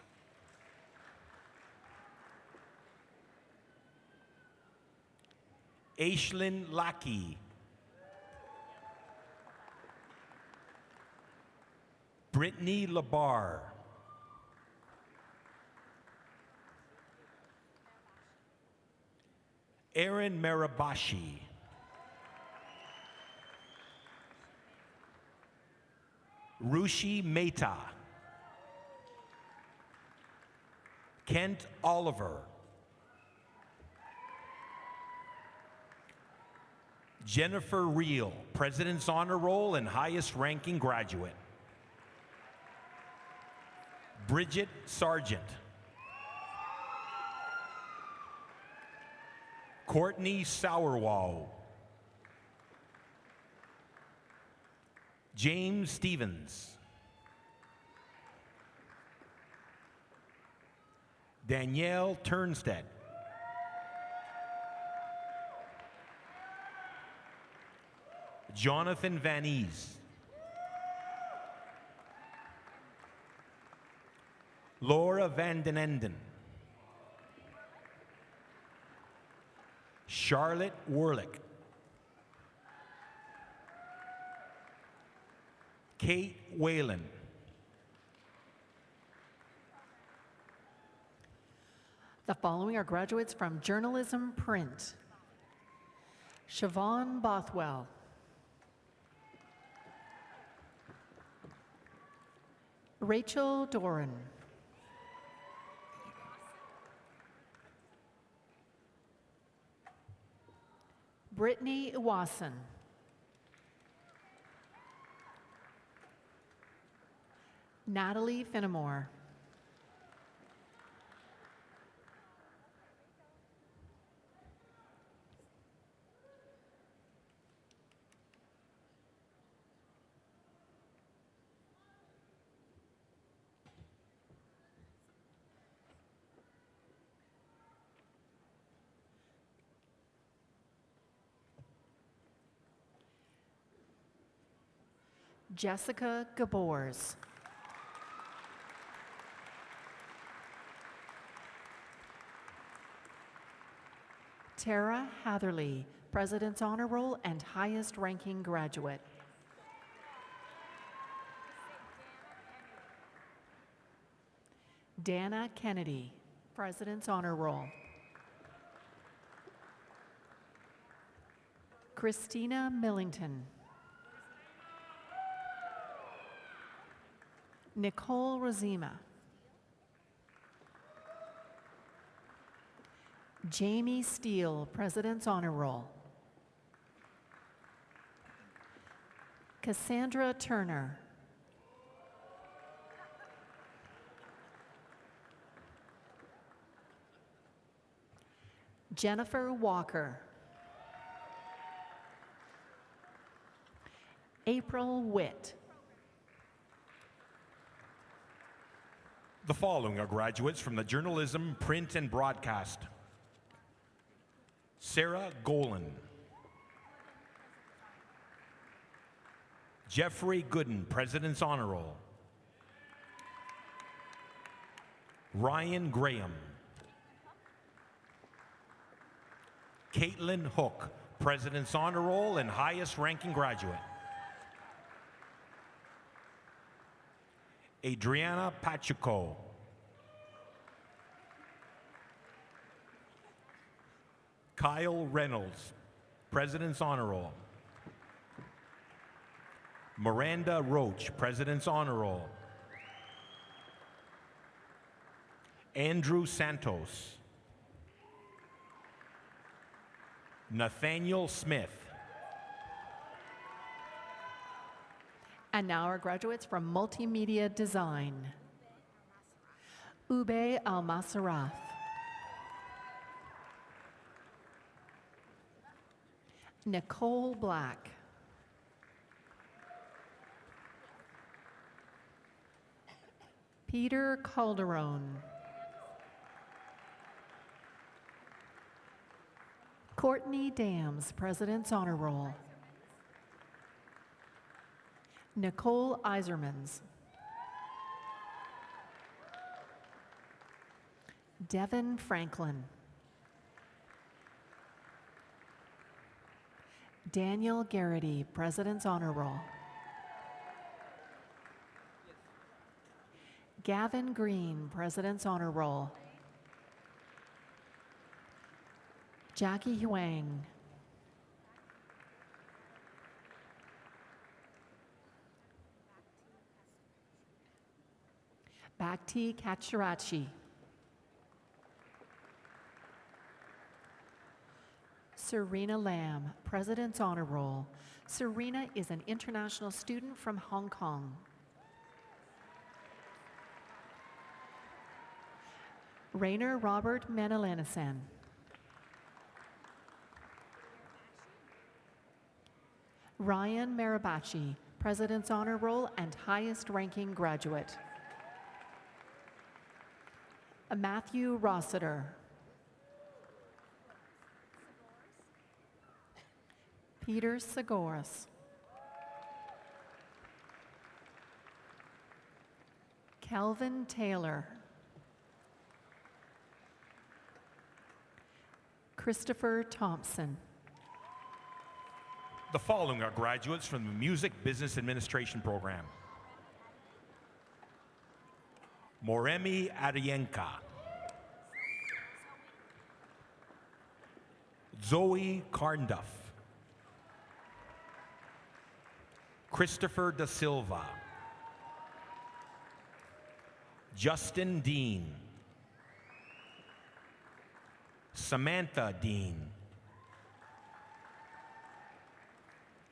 Aislinn Lackey, Brittany Labar, Aaron Marabashi, Rushi Mehta, Kent Oliver, Jennifer Reel, President's Honor Roll and highest ranking graduate. Bridget Sargent, Courtney Sauerwall, James Stevens, Danielle Turnstead, Jonathan Van Ees, Laura Van den Enden, Charlotte Werlick, Kate Whalen, The following are graduates from Journalism Print. Siobhan Bothwell, Rachel Doran, Brittany Wasson, Natalie Finnemore, Jessica Gabors, Tara Hatherley, President's Honor Roll and highest ranking graduate. Dana Kennedy, President's Honor Roll. Christina Millington, Nicole Rosima, Jamie Steele, President's Honor Roll. Cassandra Turner, Jennifer Walker, April Witt. The following are graduates from the Journalism, Print, and Broadcast. Sarah Golan, Jeffrey Gooden, President's Honor Roll. Ryan Graham, Caitlin Hook, President's Honor Roll and highest ranking graduate. Adriana Pachuco, Kyle Reynolds, President's Honor Roll. Miranda Roach, President's Honor Roll. Andrew Santos. Nathaniel Smith. And now our graduates from Multimedia Design. Ube Al-Masaraf, Nicole Black, Peter Calderon. Courtney Dams, President's Honor Roll. Nicole Isermans. Devin Franklin. Daniel Garrity, President's Honor Roll. Gavin Green, President's Honor Roll. Jackie Huang. Bhakti Kacharachi. Serena Lam, President's Honor Roll. Serena is an international student from Hong Kong. Rainer Robert Menelanisan. Ryan Marabachi, President's Honor Roll and highest ranking graduate. Matthew Rossiter. Peter Segoras. Calvin Taylor. Christopher Thompson. The following are graduates from the Music Business Administration program. Moremi Arienka. Zoe Carnduff. Christopher Da Silva. Justin Dean. Samantha Dean.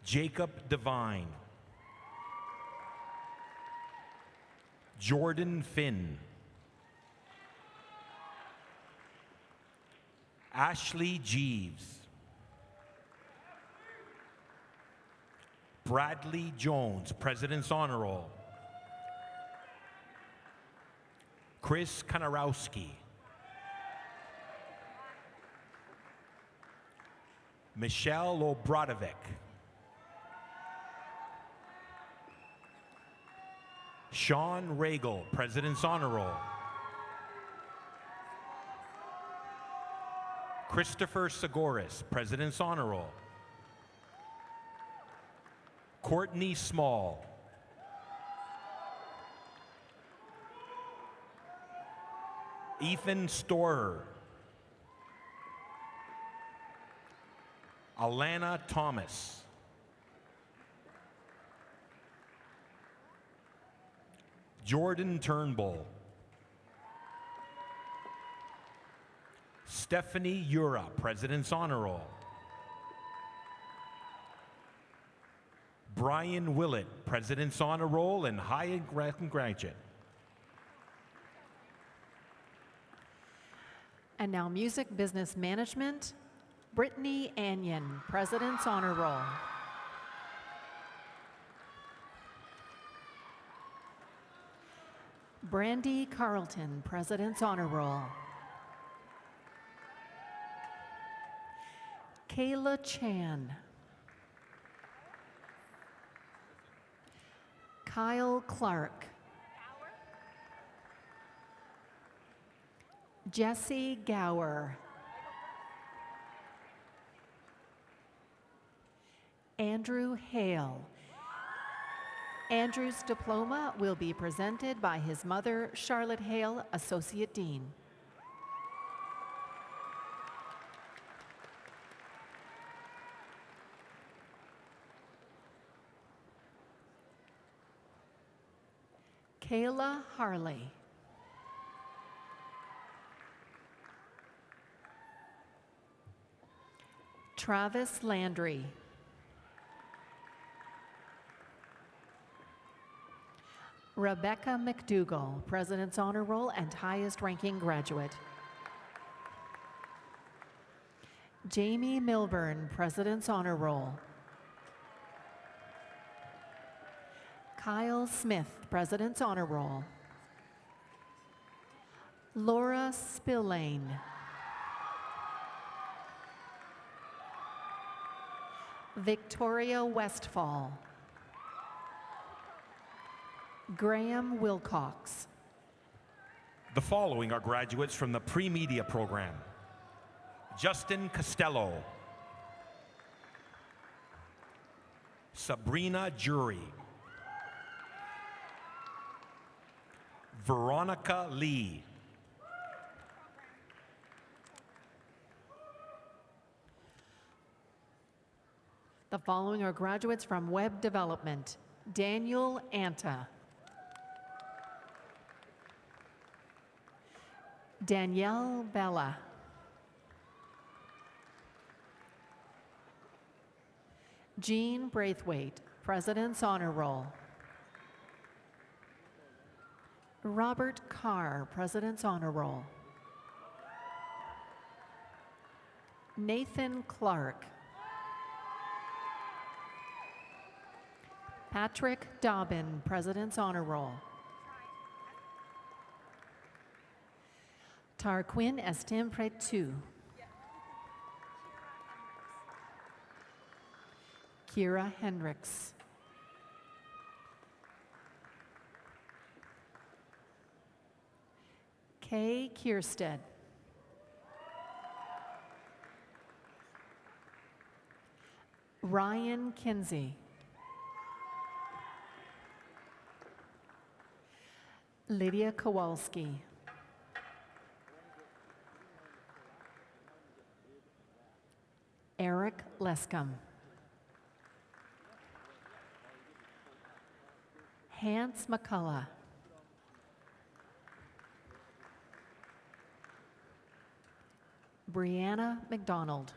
Jacob Devine. Jordan Finn. Ashley Jeeves. Bradley Jones, President's Honor Roll. Chris Konarowski. Michelle Obradovic. Sean Regal, President's Honor Roll. Christopher Segoras, President's Honor Roll. Courtney Small. Ethan Storer. Alana Thomas. Jordan Turnbull. Stephanie Ura, President's Honor Roll. Brian Willett, President's Honor Roll and high graduate. And now Music Business Management, Brittany Anyon, President's Honor Roll. Brandy Carlton, President's Honor Roll. Kayla Chan. Kyle Clark. Jesse Gower. Andrew Hale. Andrew's diploma will be presented by his mother, Charlotte Hale, Associate Dean. Kayla Harley. Travis Landry. Rebecca McDougall, President's Honor Roll and highest ranking graduate. Jamie Milburn, President's Honor Roll. Kyle Smith, President's Honor Roll. Laura Spillane. Victoria Westfall. Graham Wilcox. The following are graduates from the pre-media program. Justin Costello. Sabrina Jury. Veronica Lee. The following are graduates from Web Development. Daniel Anta. Danielle Bella. Jean Braithwaite, President's Honor Roll. Robert Carr, President's Honor Roll. Nathan Clark. Patrick Dobbin, President's Honor Roll. Tarquin Estempretu. Kira Hendricks. Kay Kierstead. Ryan Kinsey. Lydia Kowalski. Eric Lescom. Hans McCullough. Brianna McDonald.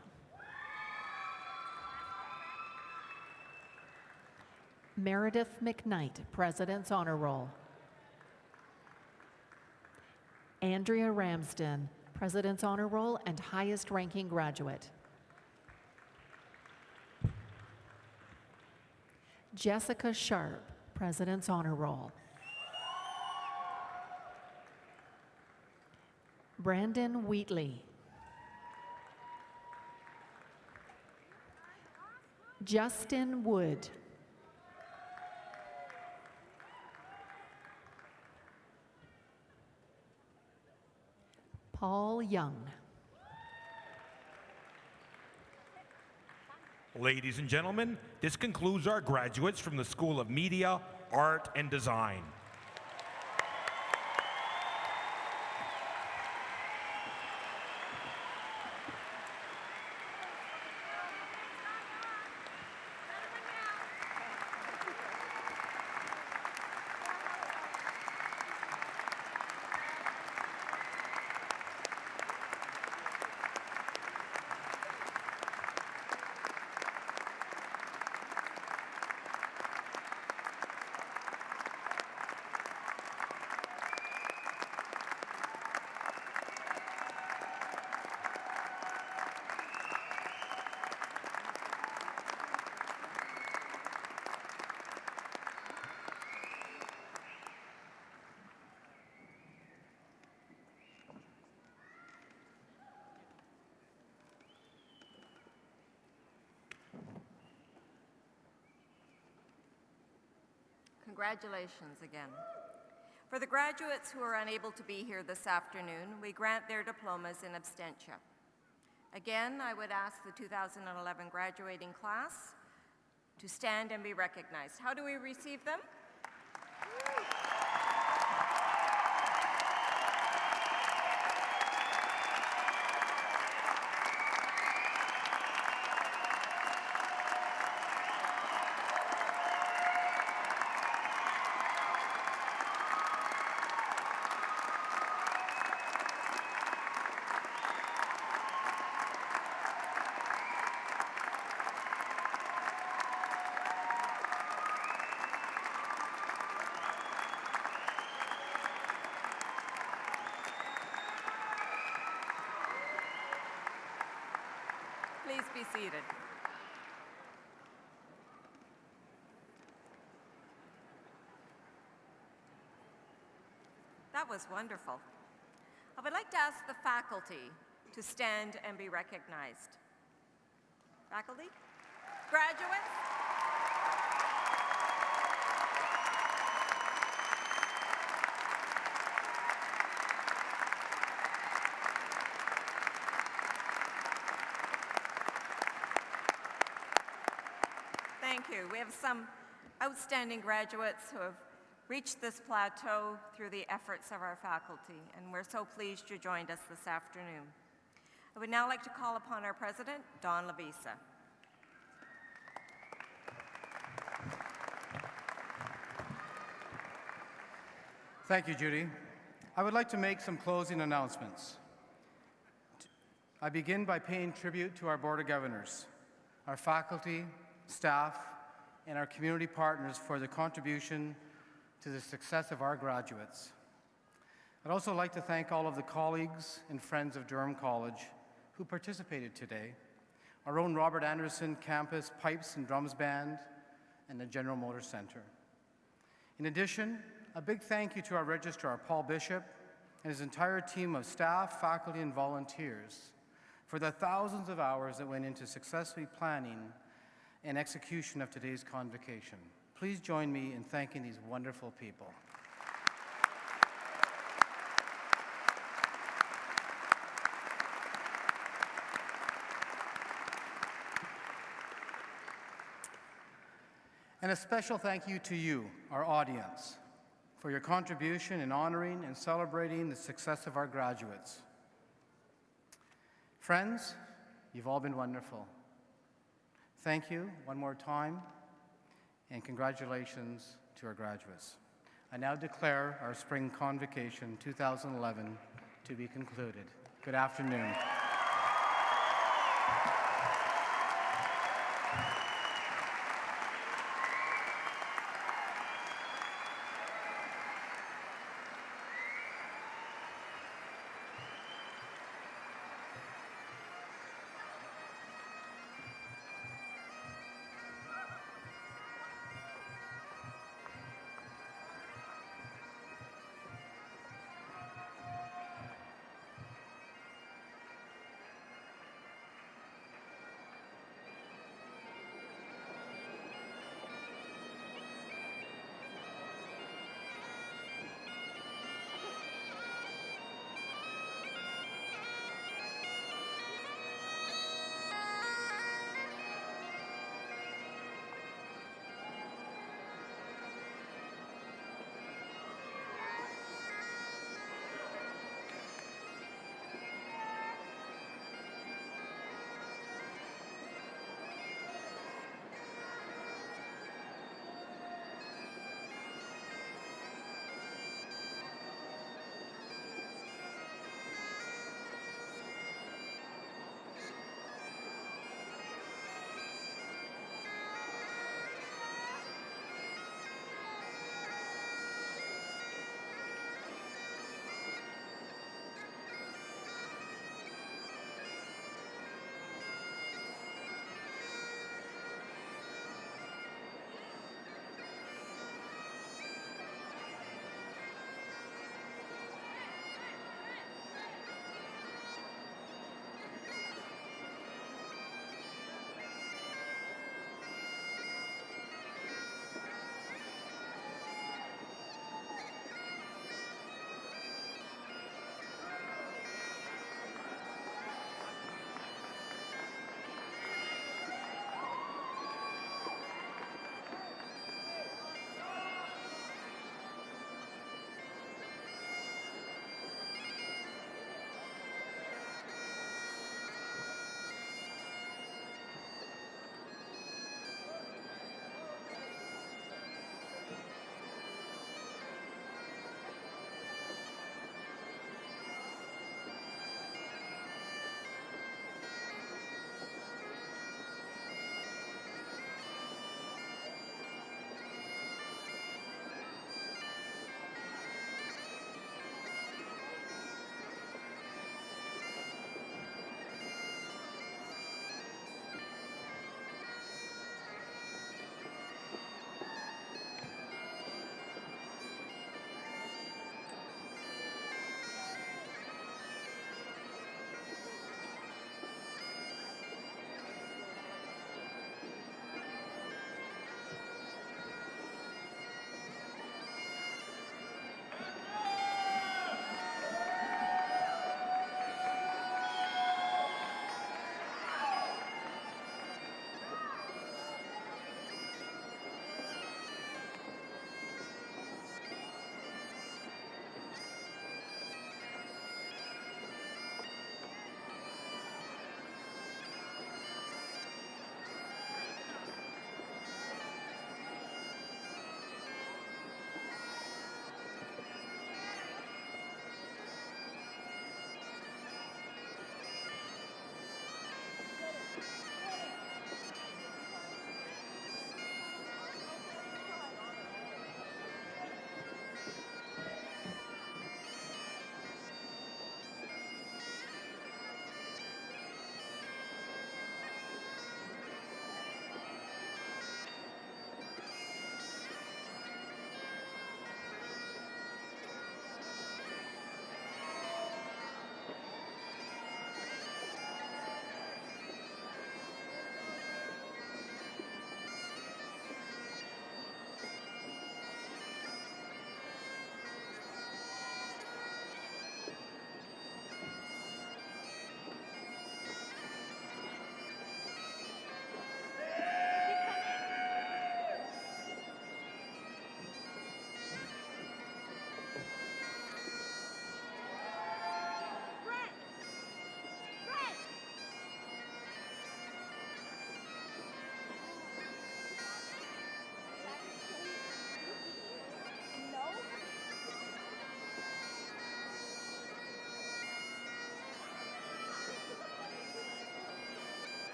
Meredith McKnight, President's Honor Roll. Andrea Ramsden, President's Honor Roll and highest ranking graduate. Jessica Sharp, President's Honor Roll. Brandon Wheatley. Justin Wood. Paul Young. Ladies and gentlemen, this concludes our graduates from the School of Media, Art, and Design. Congratulations again. For the graduates who are unable to be here this afternoon, we grant their diplomas in absentia. Again, I would ask the 2011 graduating class to stand and be recognized. How do we receive them? Please be seated. That was wonderful. like to ask the faculty to stand and be recognized. Faculty? Graduates? Thank you. We have some outstanding graduates who have reached this plateau through the efforts of our faculty, and we're so pleased you joined us this afternoon. I would now like to call upon our president, Don Lavisa. Thank you, Judy. I would like to make some closing announcements. I begin by paying tribute to our Board of Governors, our faculty, staff, and our community partners for their contribution to the success of our graduates. I'd also like to thank all of the colleagues and friends of Durham College who participated today, our own Robert Anderson Campus Pipes and Drums Band, and the General Motors Center. In addition, a big thank you to our registrar, Paul Bishop, and his entire team of staff, faculty, and volunteers for the thousands of hours that went into successfully planning and execution of today's convocation. Please join me in thanking these wonderful people. And a special thank you to you, our audience, for your contribution in honoring and celebrating the success of our graduates. Friends, you've all been wonderful. Thank you one more time, and congratulations to our graduates. I now declare our Spring Convocation 2011 to be concluded. Good afternoon.